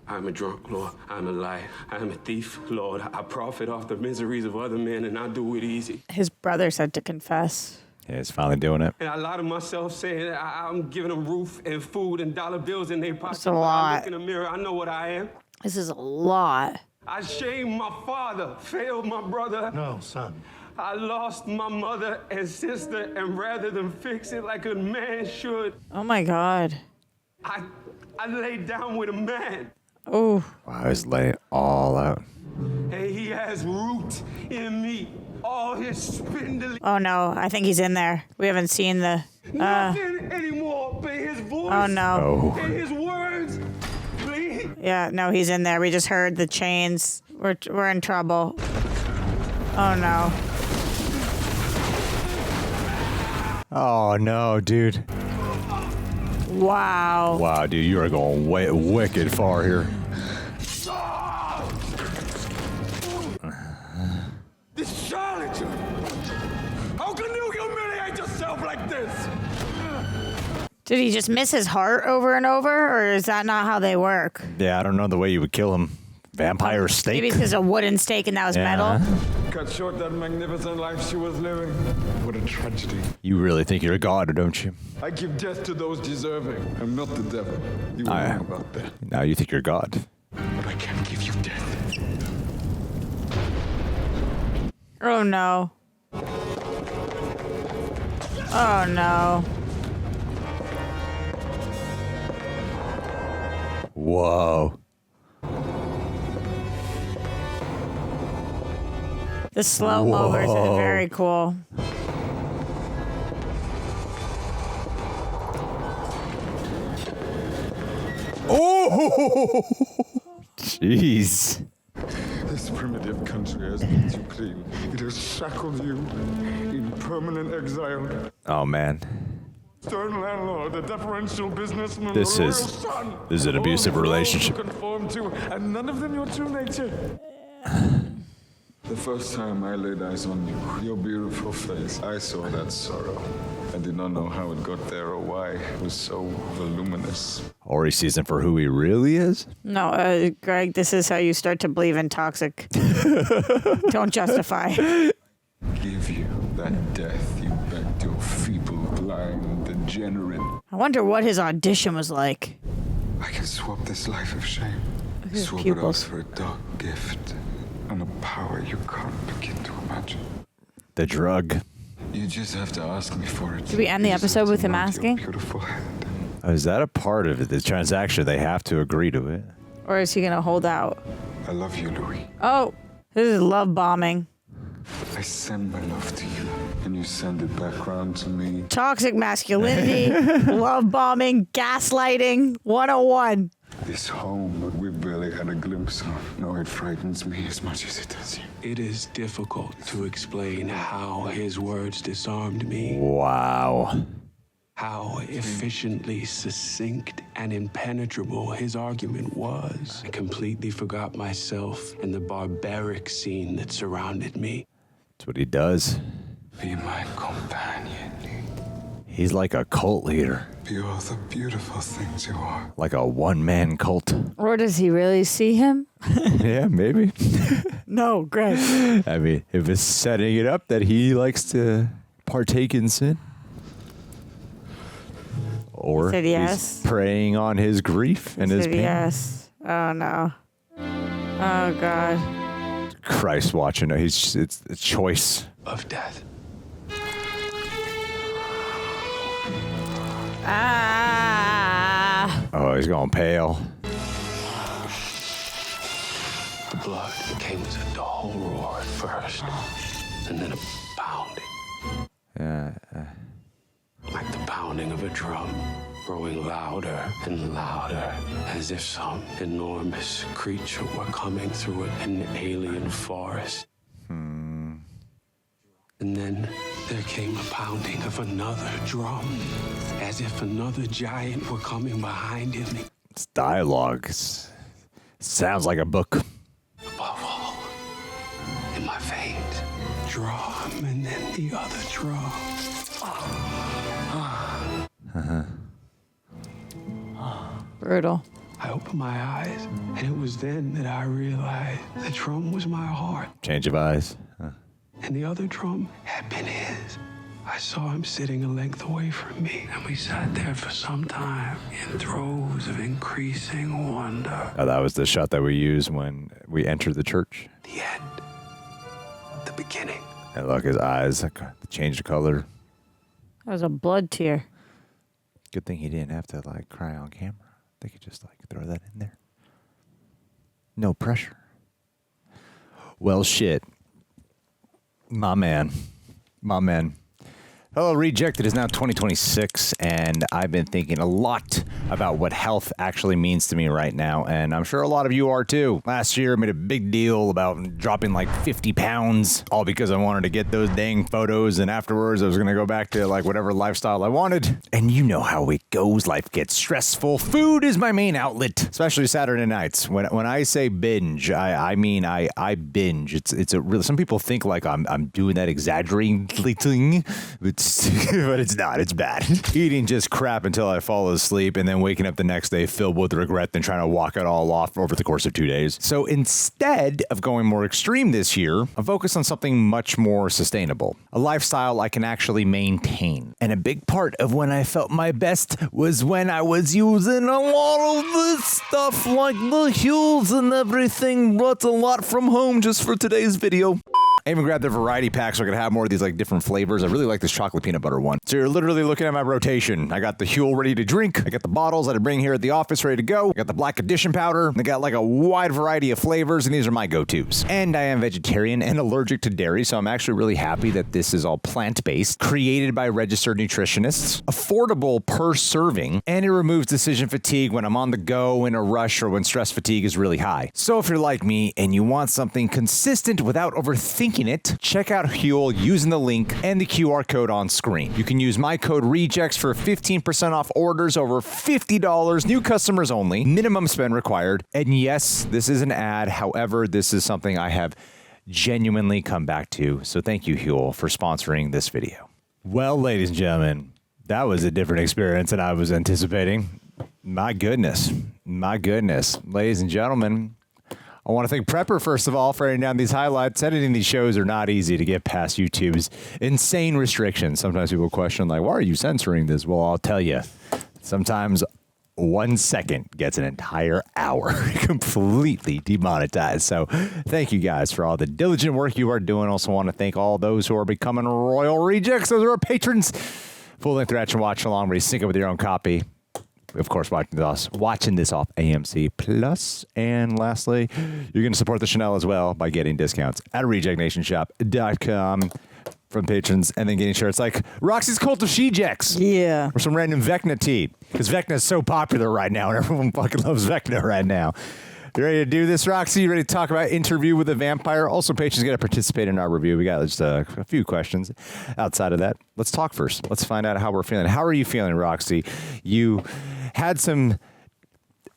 I'm a drunk, Lord. I'm a liar. I'm a thief, Lord. I profit off the miseries of other men, and I do it easy. His brother said to confess. Yeah, he's finally doing it. And I lie to myself saying that I'm giving them roof and food and dollar bills in their pockets. It's a But I lot. look in the mirror, I know what I am. This is a lot. I shamed my father, failed my brother. No, son. I lost my mother and sister, and rather than fix it like a man should, Oh my God. I laid down with a man. Oh. Wow, he's laying it all out. And he has root in me. All his spindly. Oh no. I think he's in there. We haven't seen the. Nothing anymore but his voice. Oh no. And his words. Please. Yeah, no, he's in there. We just heard the chains. We're in trouble. Oh no. Oh, no, dude. Wow. Wow, dude, you are going wicked far here. This charlatan. How can you humiliate yourself like this? Did he just miss his heart over and over, or is that not how they work? Yeah, I don't know the way you would kill him. Vampire steak? Maybe because a wooden stake and that was metal. Cut short that magnificent life she was living. What a tragedy. You really think you're a god, don't you? I give death to those deserving. I'm not the devil. You were wrong about that. Now you think you're God. But I can't give you death. Oh no. Oh no. Whoa. The slow-mo version is very cool. Oh! Jeez. This primitive country has made you clean. It has shackled you in permanent exile. Oh, man. Stern landlord, the deferential businessman, This the royal is son. an abusive All these relationship. roles you conform to, and none of them your true nature. The first time I laid eyes on you, your beautiful face, I saw that sorrow. I did not know how it got there or why it was so voluminous. Or he sees him for who he really is? No, Greg, this is how you start to believe in toxic. Don't justify. Give you that death you begged your feeble, blind, degenerate. I wonder what his audition was like. I can swap this life of shame Swap it out for a dark gift and a power you can't begin to imagine. The drug. You just have to ask me for it. Did we end the episode with him asking? Beautiful head. Oh, is that a part of the transaction? They have to agree to it. Or is he going to hold out? I love you, Louis. Oh, this is love bombing. I send my love to you, and you send it back round to me. Toxic masculinity, love bombing, gaslighting, 101. This home that we barely had a glimpse of. No, it frightens me as much as it does you. It is difficult to explain how his words disarmed me. Wow. How efficiently succinct and impenetrable his argument was. I completely forgot myself and the barbaric scene that surrounded me. That's what he does. Be my companion. He's like a cult leader. Be all the beautiful things you are. Like a one-man cult. Or does he really see him? Yeah, maybe. No, Greg. I mean, if it's setting it up that he likes to partake in sin. Or Said yes. he's preying on his grief and his pain. Yes. Oh, no. Oh, God. Christ watching. It's a choice. Of death. Ah. Oh, he's going pale. The blood came as a dull roar at first, and then a pounding. Like the pounding of a drum, growing louder and louder, as if some enormous creature were coming through an alien forest. And then there came a pounding of another drum, as if another giant were coming behind him. It's dialogue. Sounds like a book. Above all, in my veins, drum and then the other drum. Brutal. I opened my eyes, and it was then that I realized the drum was my heart. Change of eyes. And the other drum had been his. I saw him sitting a length away from me, and we sat there for some time in throes of increasing wonder. Oh, that was the shot that we used when we entered the church. The end. The beginning. And look, his eyes changed of color. That was a blood tear. Good thing he didn't have to cry on camera. They could just throw that in there. No pressure. Well, shit. My man. Hello, Reject. It is now 2026, and I've been thinking a lot about what health actually means to me right now, and I'm sure a lot of you are too. Last year, I made a big deal about dropping 50 pounds, all because I wanted to get those dang photos, and afterwards I was going to go back to whatever lifestyle I wanted. And you know how it goes. Life gets stressful. Food is my main outlet, especially Saturday nights. When I say binge, I mean I binge. It's a real. Some people think I'm doing that exaggerating thing, but it's not. It's bad. Eating just crap until I fall asleep and then waking up the next day filled with regret and trying to walk it all off over the course of 2 days. So instead of going more extreme this year, I focused on something much more sustainable, a lifestyle I can actually maintain. And a big part of when I felt my best was when I was using a lot of this stuff like the HUELs and everything. Brought a lot from home just for today's video. I even grabbed the variety pack so I could have more of these different flavors. I really like this chocolate peanut butter one. So you're literally looking at my rotation. I got the HUEL ready to drink. I got the bottles that I bring here at the office ready to go. I got the Black Edition powder. I got a wide variety of flavors, and these are my go-tos. And I am vegetarian and allergic to dairy, so I'm actually really happy that this is all plant-based, created by registered nutritionists, affordable per serving, and it removes decision fatigue when I'm on the go, in a rush, or when stress fatigue is really high. So if you're like me and you want something consistent without overthinking it, check out HUEL using the link and the QR code on screen. You can use my code REJECTS for 15% off orders over $50, new customers only, minimum spend required. And yes, this is an ad. However, this is something I have genuinely come back to. So thank you, HUEL, for sponsoring this video. Well, ladies and gentlemen, that was a different experience than I was anticipating. My goodness. Ladies and gentlemen, I want to thank Prepper, first of all, for editing down these highlights. Editing these shows are not easy to get past YouTube's insane restrictions. Sometimes people question, why are you censoring this? Well, I'll tell you. Sometimes 1 second gets an entire hour completely demonetized. So thank you guys for all the diligent work you are doing. Also want to thank all those who are becoming Royal Rejects. Those are our patrons. Full-length reaction watch along where you sync it with your own copy. Of course, watching this off AMC Plus. And lastly, you're going to support the Chanel as well by getting discounts at rejectnationshop.com from patrons and then getting shirts like Roxy's Cult of She-Jecks. Yeah. Or some random Vecna tea. Because Vecna is so popular right now and everyone fucking loves Vecna right now. You ready to do this, Roxy? You ready to talk about Interview with a Vampire? Also, patrons get to participate in our review. We got just a few questions outside of that. Let's talk first. Let's find out how we're feeling. How are you feeling, Roxy? You had some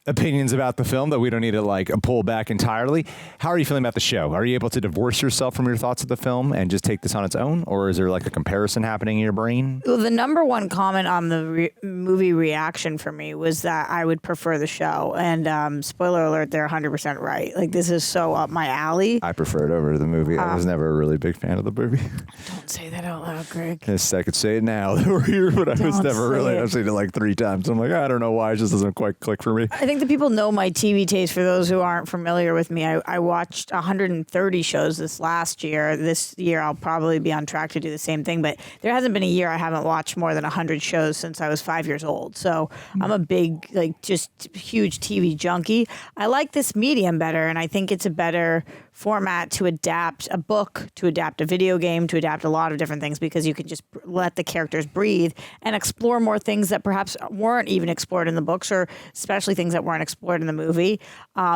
opinions about the film that we don't need to like pull back entirely. How are you feeling about the show? Are you able to divorce yourself from your thoughts of the film and just take this on its own? Or is there like a comparison happening in your brain? Well, the number one comment on the movie reaction for me was that I would prefer the show. And spoiler alert, they're 100% right. Like, this is so up my alley. I prefer it over the movie. I was never a really big fan of the movie. Don't say that out loud, Greg. Yes, I could say it now. We're here, but I was never really. I've seen it like 3 times. I'm like, I don't know why. It just doesn't quite click for me. I think the people know my TV taste. For those who aren't familiar with me, I watched 130 shows this last year. This year, I'll probably be on track to do the same thing. But there hasn't been a year I haven't watched more than 100 shows since I was 5 years old. So I'm a big, like, just huge TV junkie. I like this medium better, and I think it's a better format to adapt a book, to adapt a video game, to adapt a lot of different things, because you can just let the characters breathe and explore more things that perhaps weren't even explored in the books, or especially things that weren't explored in the movie.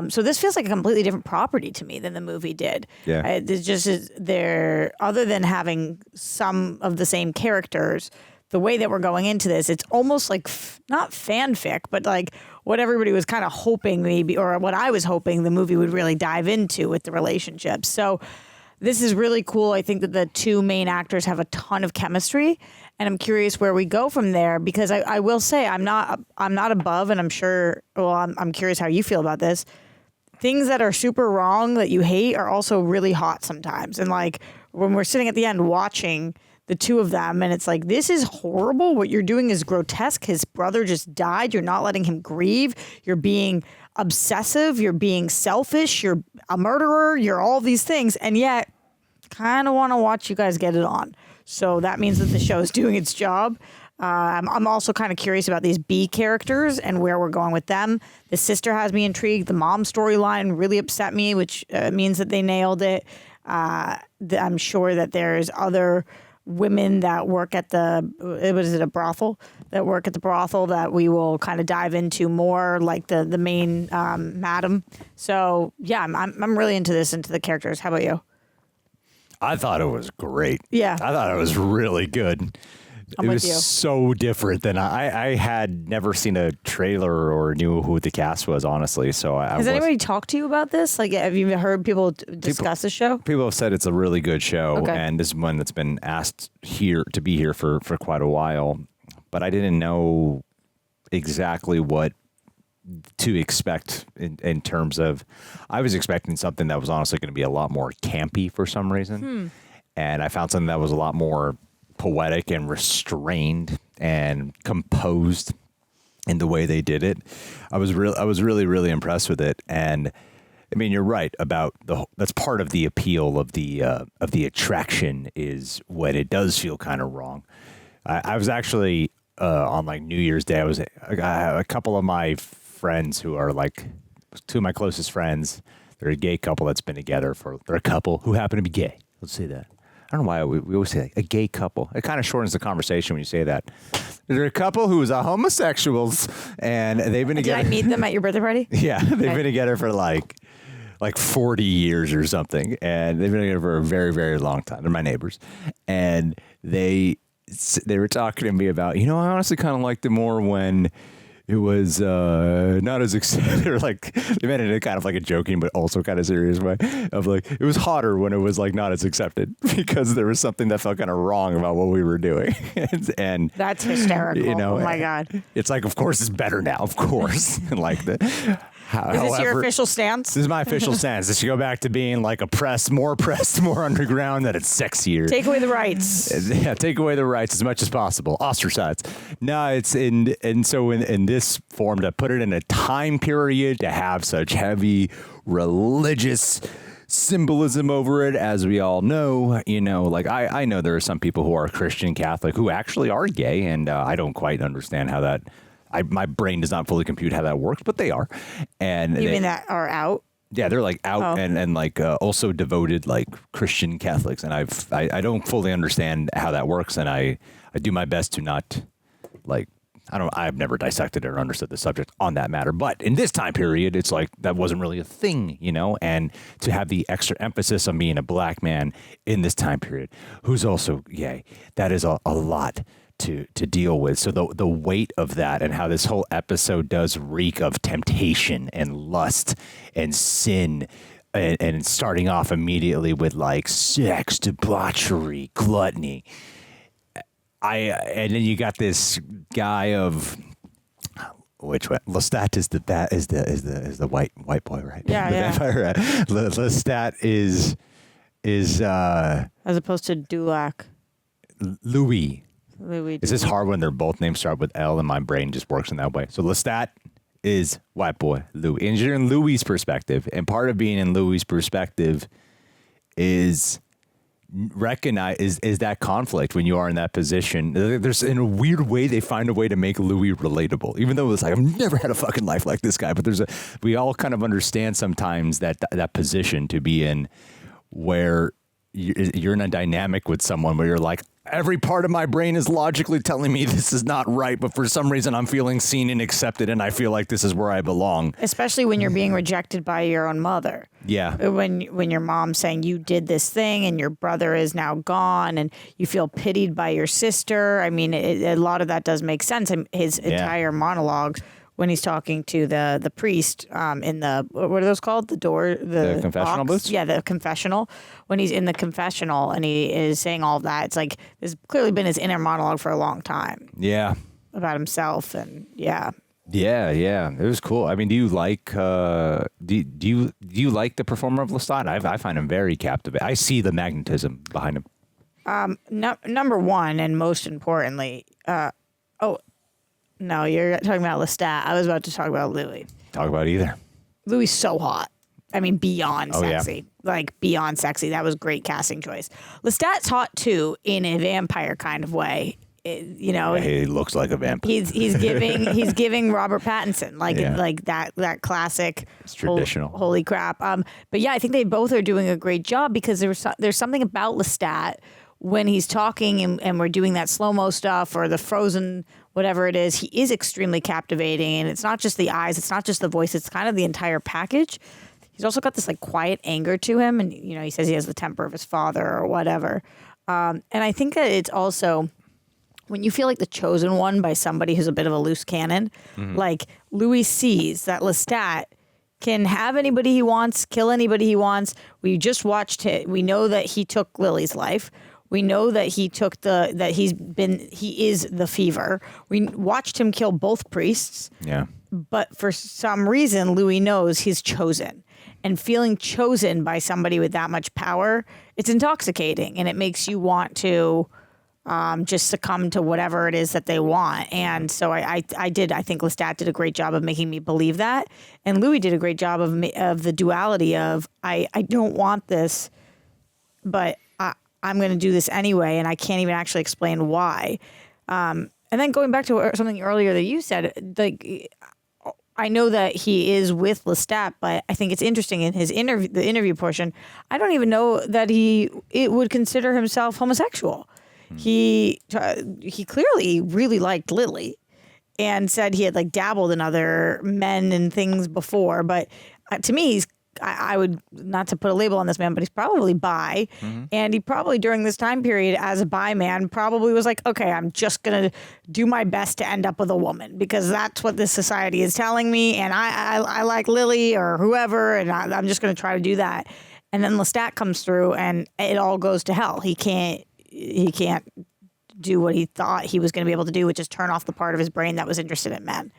So this feels like a completely different property to me than the movie did. Yeah. It's just other than having some of the same characters, the way that we're going into this, it's almost like not fanfic, but like what everybody was kind of hoping maybe, or what I was hoping the movie would really dive into with the relationships. So this is really cool. I think that the two main actors have a ton of chemistry, and I'm curious where we go from there, because I will say I'm not above, and I'm sure, well, I'm curious how you feel about this. Things that are super wrong that you hate are also really hot sometimes. And like when we're sitting at the end watching the two of them, and it's like, this is horrible. What you're doing is grotesque. His brother just died. You're not letting him grieve. You're being obsessive. You're being selfish. You're a murderer. You're all these things. And yet, kind of want to watch you guys get it on. So that means that the show is doing its job. I'm also kind of curious about these B characters and where we're going with them. The sister has me intrigued. The mom storyline really upset me, which means that they nailed it. I'm sure that there's other women that work at a brothel, that work at the brothel that we will kind of dive into more, like the main madam. So yeah, I'm really into the characters. How about you? I thought it was great. Yeah. I thought it was really good. I'm it with was you. so different than I had never seen a trailer or knew who the cast was, honestly. So Has anybody talked to you about this? Like, have you heard people discuss the show? People have said it's a really good show, Okay. and this is one that's been asked here to be here for quite a while. But I didn't know exactly what to expect in terms of. I was expecting something that was honestly going to be a lot more campy for some reason, and I found something that was a lot more poetic and restrained and composed in the way they did it. I was really impressed with it. And I mean, you're right about that's part of the appeal of the attraction, is when it does feel kind of wrong. I was actually on like New Year's Day. I was a couple of my friends who are like two of my closest friends. They're a gay couple that's been together they're a couple who happen to be gay. Let's say that. I don't know why we always say a gay couple. It kind of shortens the conversation when you say that. They're a couple who's homosexuals, and they've been together. Did I meet them at your birthday party? Yeah, they've been together for like 40 years or something, and they've been together for a very, very long time. They're my neighbors, and they were talking to me about, I honestly kind of liked it more when it was not as exciting. They were like, they meant it in a kind of like a joking but also kind of serious way of like, it was hotter when it was like not as accepted, because there was something that felt kind of wrong about what we were doing. and that's hysterical. Oh my God. It's like, of course it's better now, of course. And like Is this your official stance? This is my official stance. This should go back to being like oppressed, more underground, that it's sexier. Take away the rights. Yeah, take away the rights as much as possible. Ostracized. No, it's so in this form, to put it in a time period, to have such heavy religious symbolism over it, as we all know, like I know there are some people who are Christian Catholic who actually are gay, and I don't quite understand how that. My brain does not fully compute how that works, but they are. And you mean that are out? Yeah, they're like out and like also devoted like Christian Catholics, and I don't fully understand how that works, and I do my best to not like. I've never dissected or understood the subject on that matter, but in this time period, it's like that wasn't really a thing, and to have the extra emphasis on being a black man in this time period who's also gay, that is a lot to deal with. So the weight of that, and how this whole episode does reek of temptation and lust and sin, and starting off immediately with like sex, debauchery, gluttony. And then you got this guy of which one? Lestat is the white boy, right? Yeah, yeah. Vampire, right? Lestat is as opposed to Dulac. Louis. Louis. Is this hard when they're both names start with L and my brain just works in that way? So Lestat is white boy Louis, and you're in Louis' perspective, and part of being in Louis' perspective is is that conflict when you are in that position. There's, in a weird way, they find a way to make Louis relatable, even though it's like, I've never had a fucking life like this guy. But we all kind of understand sometimes that position to be in, where you're in a dynamic with someone where you're like, every part of my brain is logically telling me this is not right, but for some reason I'm feeling seen and accepted, and I feel like this is where I belong. Especially when you're being rejected by your own mother. Yeah. When your mom's saying you did this thing and your brother is now gone, and you feel pitied by your sister. I mean, a lot of that does make sense. His entire monologue when he's talking to the priest in the, what are those called? The confessional booths? Yeah, the confessional. When he's in the confessional and he is saying all of that, it's like, there's clearly been his inner monologue for a long time. Yeah. About himself, and yeah. Yeah, it was cool. I mean, do you like do you like the performer of Lestat? I find him very captivating. I see the magnetism behind him. Number one, and most importantly, no, you're talking about Lestat. I was about to talk about Louis. Talk about either. Louis is so hot. I mean, beyond sexy. Yeah. Like, beyond sexy. That was great casting choice. Lestat's hot, too, in a vampire kind of way. He looks like a vampire. He's giving Robert Pattinson like that classic. It's traditional. Holy crap. But yeah, I think they both are doing a great job, because there's something about Lestat when he's talking and we're doing that slow-mo stuff or the frozen whatever it is. He is extremely captivating, and it's not just the eyes, it's not just the voice, it's kind of the entire package. He's also got this like quiet anger to him, and he says he has the temper of his father or whatever. And I think that it's also, when you feel like the chosen one by somebody who's a bit of a loose cannon, like Louis sees that Lestat can have anybody he wants, kill anybody he wants. We just watched it. We know that he took Lily's life. We know that he is the fever. We watched him kill both priests. Yeah. But for some reason, Louis knows he's chosen. And feeling chosen by somebody with that much power, it's intoxicating, and it makes you want to just succumb to whatever it is that they want. And so I think Lestat did a great job of making me believe that. And Louis did a great job of the duality of, I don't want this, but I'm going to do this anyway, and I can't even actually explain why. And then going back to something earlier that you said, like, I know that he is with Lestat, but I think it's interesting in his the interview portion, I don't even know that he would consider himself homosexual. He clearly really liked Lily and said he had like dabbled in other men and things before, but to me, I would, not to put a label on this man, but he's probably bi. And he probably, during this time period as a bi man, probably was like, okay, I'm just going to do my best to end up with a woman, because that's what this society is telling me. And I like Lily or whoever, and I'm just going to try to do that. And then Lestat comes through and it all goes to hell. He can't do what he thought he was going to be able to do, which is turn off the part of his brain that was interested in men.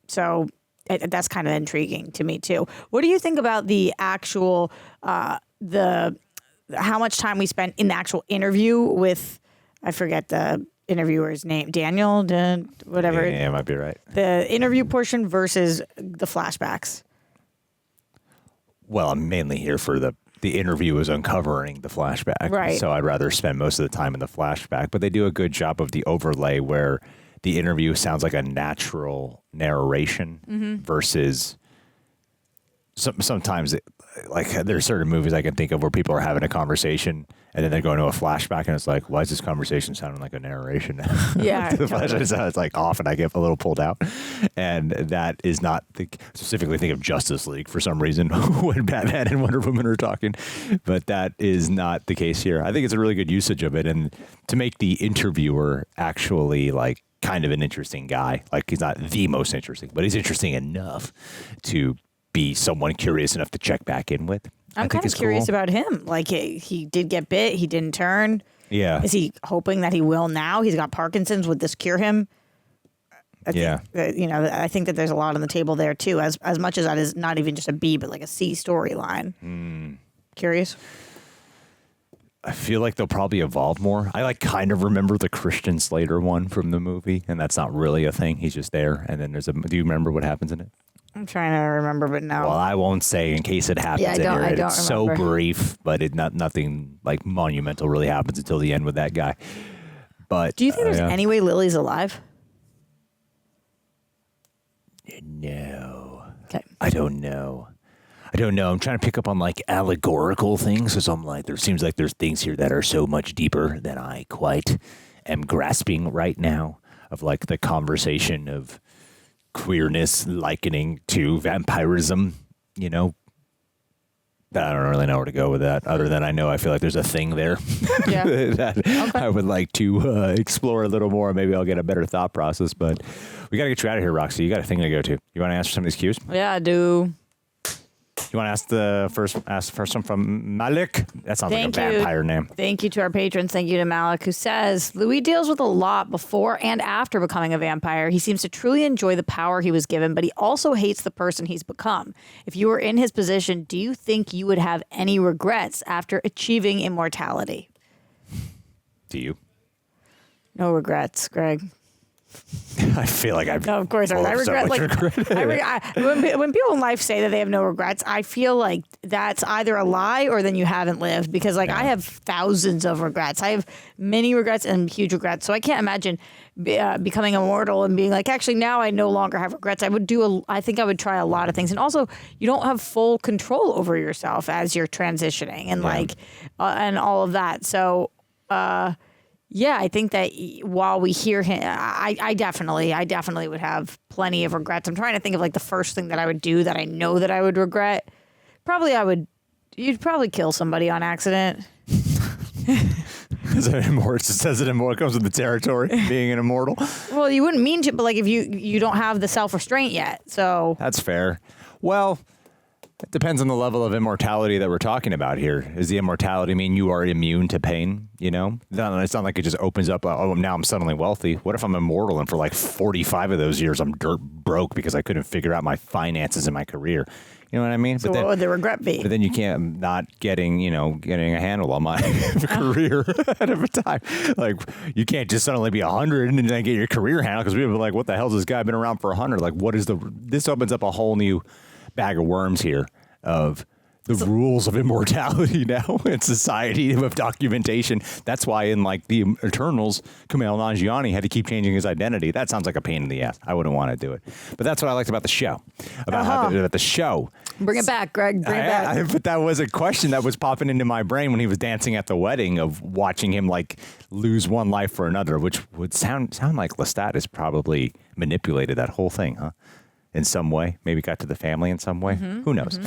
So that's kind of intriguing to me too. What do you think about the actual how much time we spent in the actual interview with, I forget the interviewer's name, Daniel, whatever. Yeah, might be right. The interview portion versus the flashbacks. Well, I'm mainly here for the interview is uncovering the flashback. Right. So I'd rather spend most of the time in the flashback, but they do a good job of the overlay where the interview sounds like a natural narration versus sometimes like there's certain movies I can think of where people are having a conversation and then they go into a flashback and it's like, why is this conversation sounding like a narration? Yeah. The flashback sounds like off and I get a little pulled out. And that is not specifically think of Justice League for some reason when Batman and Wonder Woman are talking, but that is not the case here. I think it's a really good usage of it. And to make the interviewer actually like kind of an interesting guy, like he's not the most interesting, but he's interesting enough to be someone curious enough to check back in with. I'm kind of curious about him. Like he did get bit. He didn't turn. Yeah. Is he hoping that he will now? He's got Parkinson's. Would this cure him? I think that there's a lot on the table there too, as much as that is not even just a B, but like a C storyline. Curious. I feel like they'll probably evolve more. I like kind of remember the Christian Slater one from the movie, and that's not really a thing. He's just there. And then do you remember what happens in it? I'm trying to remember, but no. Well, I won't say in case it happens. Yeah, I don't It's so brief, but nothing like monumental really happens until the end with that guy. But do you think there's any way Lily's alive? No. Okay. I don't know. I'm trying to pick up on like allegorical things. So I'm like, there seems like there's things here that are so much deeper than I quite am grasping right now, of like the conversation of queerness likening to vampirism, you know. But I don't really know where to go with that, other than I feel like there's a thing there that I would like to explore a little more. Maybe I'll get a better thought process, but we got to get you out of here, Roxy. You got a thing to go to. You want to answer some of these cues? Yeah, I do. You want to ask the first one from Malik? That sounds like a vampire name. Thank you to our patrons. Thank you to Malik, who says, Louis deals with a lot before and after becoming a vampire. He seems to truly enjoy the power he was given, but he also hates the person he's become. If you were in his position, do you think you would have any regrets after achieving immortality? Do you? No regrets, Greg. I feel like I've. No, of course. I regret. When people in life say that they have no regrets, I feel like that's either a lie or then you haven't lived. Because I have thousands of regrets. I have many regrets and huge regrets. So I can't imagine becoming immortal and being like, actually, now I no longer have regrets. I think I would try a lot of things. And also, you don't have full control over yourself as you're transitioning and and all of that. So. Yeah, I think that while we hear him, I definitely would have plenty of regrets. I'm trying to think of like the first thing that I would do that I know that I would regret. You'd probably kill somebody on accident. It says it more. It comes with the territory, being an immortal. Well, you wouldn't mean to, but like if you don't have the self-restraint yet, so. That's fair. Well, it depends on the level of immortality that we're talking about here. Does the immortality mean you are immune to pain? You know, it's not like it just opens up. Oh, now I'm suddenly wealthy. What if I'm immortal and for like 45 of those years I'm dirt broke because I couldn't figure out my finances in my career? You know what I mean? So what would the regret be? But then you can't not getting a handle on my career ahead of a time. Like you can't just suddenly be 100 and then get your career handled because we'd be like, what the hell's this guy been around for 100? Like this opens up a whole new bag of worms here of the rules of immortality now in society of documentation. That's why in like the Eternals, Kumail Nanjiani had to keep changing his identity. That sounds like a pain in the ass. I wouldn't want to do it. But that's what I liked about the show. About the show. Bring it back, Greg. Bring it back. But that was a question that was popping into my brain when he was dancing at the wedding of watching him like lose one life for another, which would sound like Lestat has probably manipulated that whole thing, huh? In some way, maybe got to the family in some way. Who knows?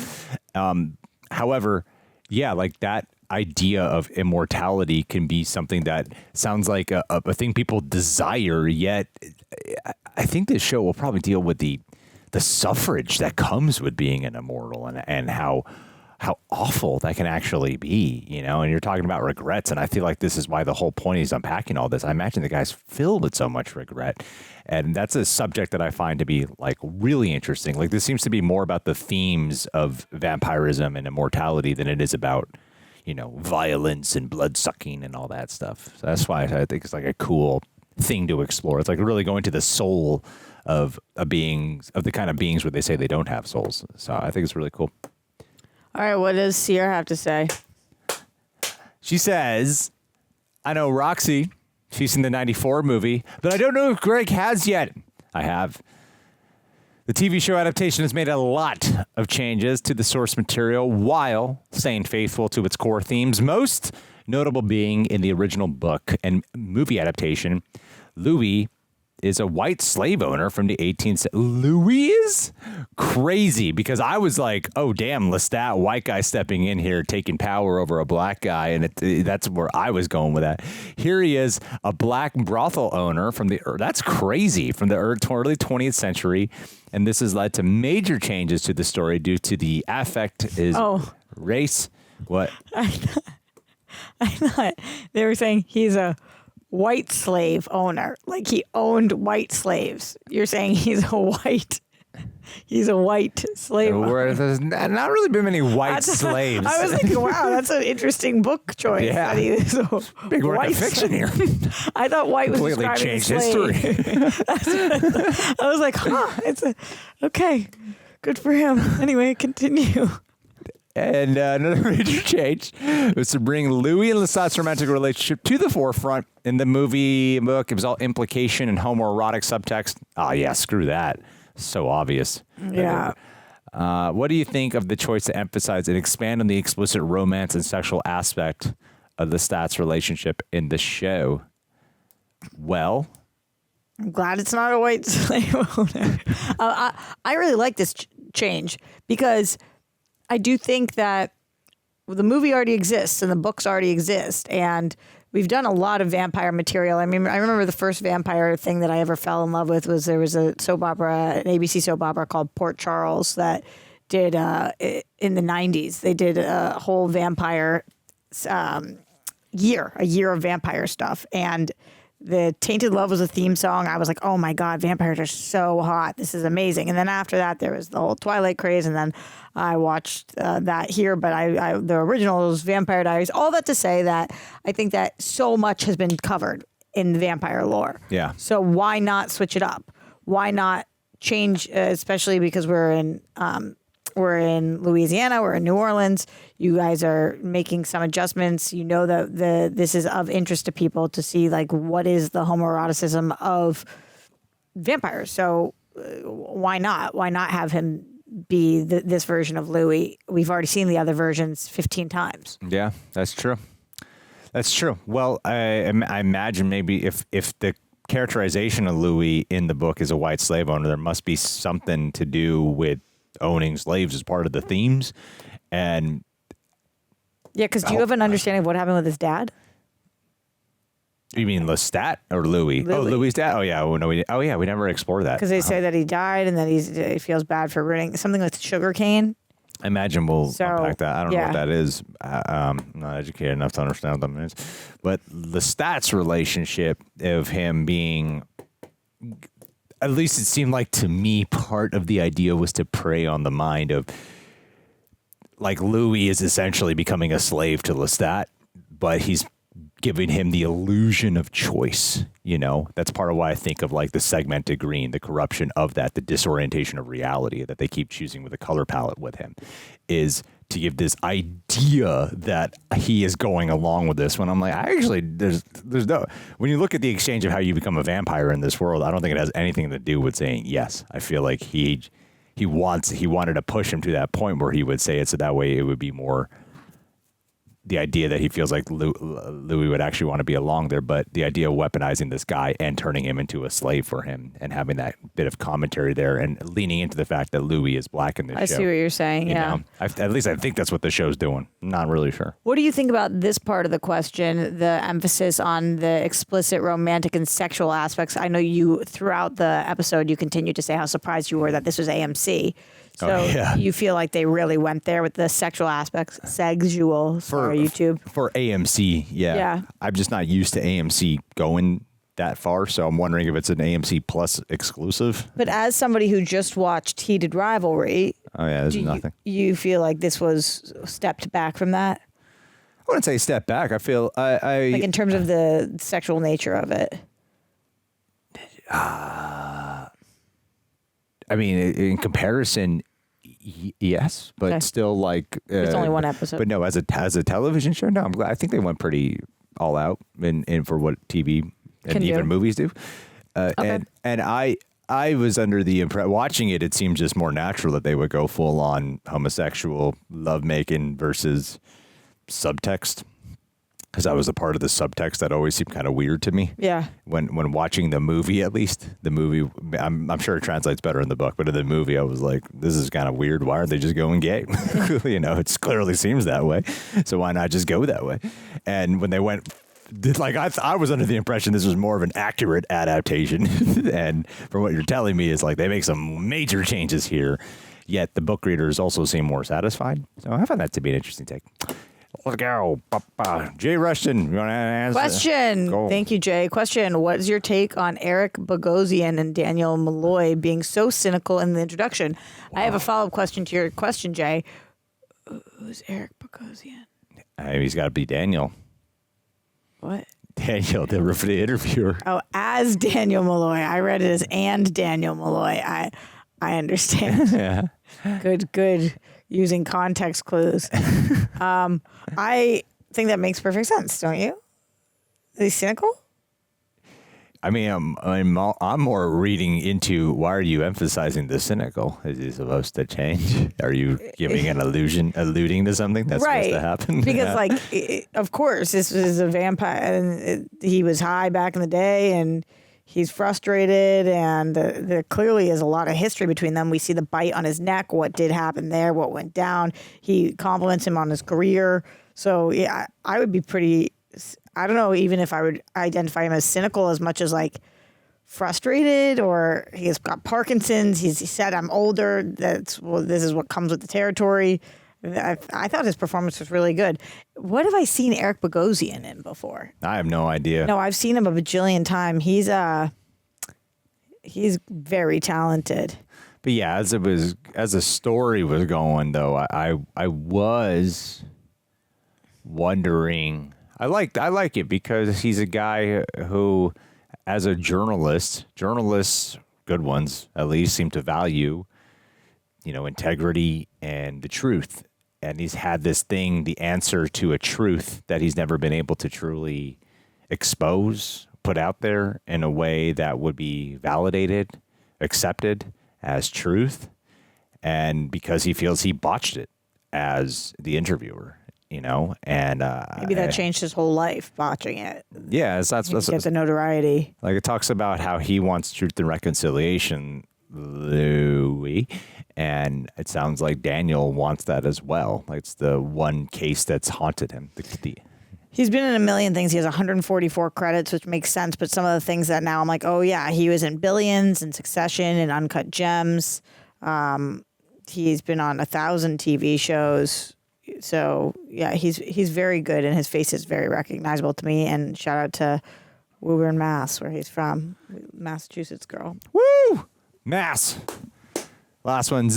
However, yeah, like that idea of immortality can be something that sounds like a thing people desire. Yet, I think this show will probably deal with the suffrage that comes with being an immortal and how how awful that can actually be, you know, and you're talking about regrets. And I feel like this is why the whole point is unpacking all this. I imagine the guy's filled with so much regret. And that's a subject that I find to be like really interesting. Like this seems to be more about the themes of vampirism and immortality than it is about, you know, violence and blood sucking and all that stuff. So that's why I think it's like a cool thing to explore. It's like really going to the soul of a beings, of the kind of beings where they say they don't have souls. So I think it's really cool. All right, what does Sierra have to say? She says, I know Roxy, she's in the 94 movie, but I don't know if Greg has yet. I have. The TV show adaptation has made a lot of changes to the source material while staying faithful to its core themes, most notable being in the original book and movie adaptation. Louis is a white slave owner from the 18th. Louis is crazy because I was like, oh, damn, Lestat, white guy stepping in here, taking power over a black guy. And that's where I was going with that. Here he is, a black brothel owner from that's crazy, from the early 20th century. And this has led to major changes to the story due to the affect is race. What? I thought they were saying he's a white slave owner, like he owned white slaves. You're saying he's a white slave owner. There's not really been many white slaves. I was like, wow, that's an interesting book choice. Yeah. That he is a big work of fiction here. I thought white was completely describing changed history. I was like, okay, good for him. Anyway, continue. And another major change was to bring Louis and Lestat's romantic relationship to the forefront. In the movie and book, it was all implication and homoerotic subtext. Oh, yeah, screw that. So obvious. Yeah. What do you think of the choice to emphasize and expand on the explicit romance and sexual aspect of Lestat's relationship in the show? Well, I'm glad it's not a white slave owner. I really like this change because I do think that the movie already exists and the books already exist, and we've done a lot of vampire material. I mean, I remember the first vampire thing that I ever fell in love with was there was a soap opera, an ABC soap opera called Port Charles that did in the 90s. They did a whole vampire a year of vampire stuff, and the Tainted Love was a theme song. I was like, oh my God, vampires are so hot. This is amazing. And then after that, there was the whole Twilight craze. And then I watched that here. But the original was Vampire Diaries. All that to say that I think that so much has been covered in the vampire lore. Yeah. So why not switch it up? Why not change, especially because we're in Louisiana, we're in New Orleans. You guys are making some adjustments. You know that this is of interest to people to see like what is the homoeroticism of vampires. So why not? Why not have him be this version of Louis? We've already seen the other versions 15 times. yeah, that's true. That's true. Well, I imagine maybe if the characterization of Louis in the book is a white slave owner, there must be something to do with owning slaves as part of the themes. And yeah, because do you have an understanding of what happened with his dad? You mean Lestat or Louis? Oh, Louis' dad. Oh yeah. Oh no. We never explored that. Because they say that he died and that he feels bad for ruining something with sugarcane. I imagine we'll unpack that. I don't know what that is. I'm not educated enough to understand what that means. But Lestat's relationship of him being, at least it seemed like to me, part of the idea was to prey on the mind of, like, Louis is essentially becoming a slave to Lestat, but he's giving him the illusion of choice. You know, that's part of why I think of like the segmented green, the corruption of that, the disorientation of reality that they keep choosing with the color palette with him, is to give this idea that he is going along with this. When I'm like, there's no, when you look at the exchange of how you become a vampire in this world, I don't think it has anything to do with saying yes. I feel like he wanted to push him to that point where he would say it so that way it would be more the idea that he feels like Louis would actually want to be along there, but the idea of weaponizing this guy and turning him into a slave for him and having that bit of commentary there and leaning into the fact that Louis is black in this show. I see what you're saying, you yeah. know? At least I think that's what the show's doing. I'm not really sure. What do you think about this part of the question, the emphasis on the explicit romantic and sexual aspects? I know you, throughout the episode, you continued to say how surprised you were that this was AMC. So you feel like they really went there with the sexual aspects, for YouTube. For AMC, Yeah. I'm just not used to AMC going that far, so I'm wondering if it's an AMC Plus exclusive. But as somebody who just watched Heated Rivalry, there's nothing. You feel like this was stepped back from that? I wouldn't say step back. I feel I like in terms of the sexual nature of it. I mean, in comparison, yes, but still, like it's only one episode. But no, as a television show, no. I think they went pretty all out in for what TV and even movies do. And I was under the impression watching it. It seemed just more natural that they would go full on homosexual lovemaking versus subtext. Because I was a part of the subtext that always seemed kind of weird to me. Yeah. When watching the movie, at least the movie, I'm sure it translates better in the book, but in the movie, I was like, this is kind of weird. Why aren't they just going gay? It clearly seems that way. So why not just go that way? And when they went, like I was under the impression this was more of an accurate adaptation. And from what you're telling me is like they make some major changes here. Yet the book readers also seem more satisfied. So I found that to be an interesting take. Let's go. Jay Rushton, you want to answer? Question. Go. Thank you, Jay. Question. What is your take on Eric Bogosian and Daniel Molloy being so cynical in the introduction? Wow. I have a follow-up question to your question, Jay. Who's Eric Bogosian? He's got to be Daniel. What? Daniel, the interviewer. Oh, as Daniel Molloy. I read it as and Daniel Molloy. I understand. Yeah. Good. Using context clues. I think that makes perfect sense, don't you? Is he cynical? I mean, I'm more reading into why are you emphasizing the cynical? Is he supposed to change? Are you giving an alluding to something that's supposed to happen? Because, of course, this is a vampire, and he was high back in the day, and he's frustrated, and there clearly is a lot of history between them. We see the bite on his neck, what did happen there, what went down. He compliments him on his career. So, yeah, I would be pretty, I don't know even if I would identify him as cynical as much as like frustrated, or he's got Parkinson's. He said, I'm older. This is what comes with the territory. I thought his performance was really good. What have I seen Eric Bogosian in before? I have no idea. No, I've seen him a bajillion times. He's very talented. But yeah, as the story was going, though, I was wondering. I like it because he's a guy who, as a journalists, good ones at least, seem to value, integrity and the truth. And he's had this thing, the answer to a truth that he's never been able to truly expose, put out there in a way that would be validated, accepted as truth. And because he feels he botched it as the interviewer, and maybe that changed his whole life, botching it. Yeah, that's get the notoriety. Like it talks about how he wants truth and reconciliation, Louis. And it sounds like Daniel wants that as well. Like it's the one case that's haunted him. He's been in a million things. He has 144 credits, which makes sense. But some of the things that now I'm like, oh, yeah, he was in Billions and Succession and Uncut Gems. He's been on 1,000 TV shows. So, yeah, he's very good. And his face is very recognizable to me. And shout out to Woburn, Mass, where he's from. Massachusetts girl. Woo! Mass. Last one.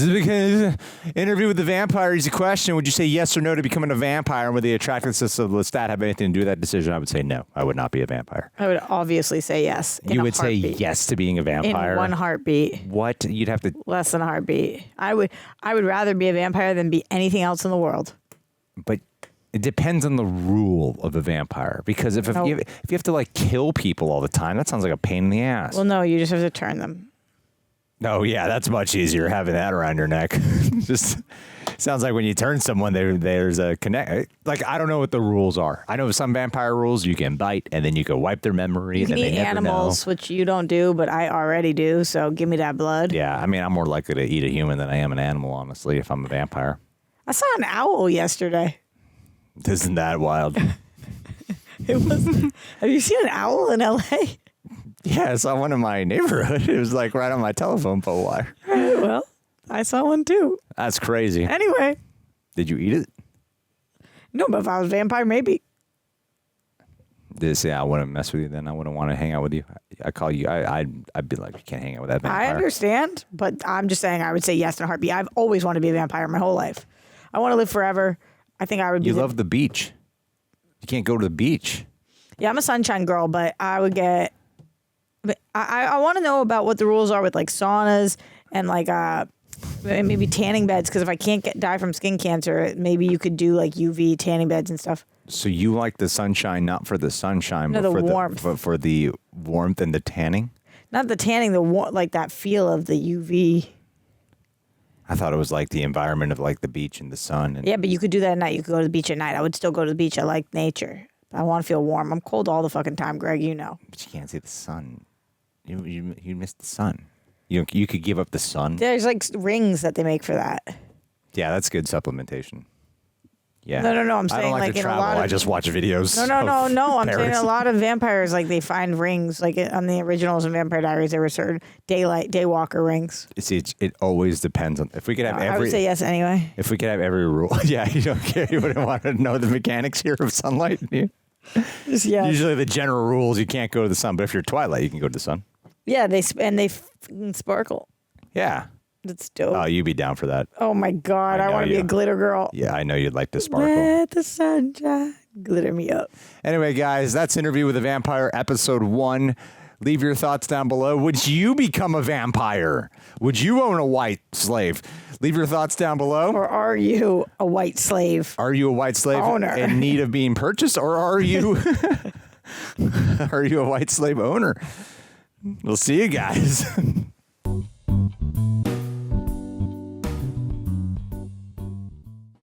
Interview with the vampire. Easy question. Would you say yes or no to becoming a vampire? And would the attractiveness of Lestat have anything to do with that decision? I would say no. I would not be a vampire. I would obviously say yes. You would say yes to being a vampire? In one heartbeat. What? You'd have to... Less than a heartbeat. I would rather be a vampire than be anything else in the world. But it depends on the rule of a vampire. Because if you have to like kill people all the time, that sounds like a pain in the ass. Well, no, you just have to turn them. Oh, yeah, that's much easier having that around your neck. Just sounds like when you turn someone, there's a connect. Like, I don't know what the rules are. I know some vampire rules, you can bite and then you can wipe their memory. You can eat animals, which you don't do, but I already do. So give me that blood. Yeah, I mean, I'm more likely to eat a human than I am an animal, honestly, if I'm a vampire. I saw an owl yesterday. Isn't that wild? It was. Have you seen an owl in L.A.? Yeah, I saw one in my neighborhood. It was like right on my telephone pole wire. Well, I saw one too. That's crazy. Anyway. Did you eat it? No, but if I was a vampire, maybe. I wouldn't mess with you then. I wouldn't want to hang out with you. I call you. I'd be like, you can't hang out with that vampire. I understand, but I'm just saying I would say yes in a heartbeat. I've always wanted to be a vampire my whole life. I want to live forever. I think I would be. You love the beach. You can't go to the beach. Yeah, I'm a sunshine girl, but I would get. But I want to know about what the rules are with like saunas and like maybe tanning beds, because if I can't die from skin cancer, maybe you could do like UV tanning beds and stuff. So you like the sunshine, not for the sunshine, No, but the for warmth. but for the warmth and the tanning? Not the tanning, like that feel of the UV. I thought it was like the environment of like the beach and the sun. And Yeah, but you could do that at night. You could go to the beach at night. I would still go to the beach. I like nature. I want to feel warm. I'm cold all the fucking time, Greg. You know. But you can't see the sun. You miss the sun. You could give up the sun. There's like rings that they make for that. Yeah, that's good supplementation. Yeah. No. I'm saying I don't like to in travel. a lot of, I just watch videos. No. I'm saying Paris. a lot of vampires, like they find rings, like on the originals in Vampire Diaries, there were certain daywalker rings. See, it always depends on if we could have every. I would say yes anyway. If we could have every rule, yeah, you don't care. You wouldn't want to know the mechanics here of sunlight. Just yes. Usually, the general rules you can't go to the sun, but if you're Twilight, you can go to the sun. Yeah, they fucking sparkle. Yeah. That's dope. Oh, you'd be down for that. Oh my God, I want to be a glitter girl. Yeah, I know you'd like to sparkle. Let the sunshine glitter me up. Anyway, guys, that's Interview with a Vampire, episode 1. Leave your thoughts down below. Would you become a vampire? Would you own a white slave? Leave your thoughts down below. Or are you a white slave? Are you a white slave owner in need of being purchased, or are you are you a white slave owner? We'll see you guys.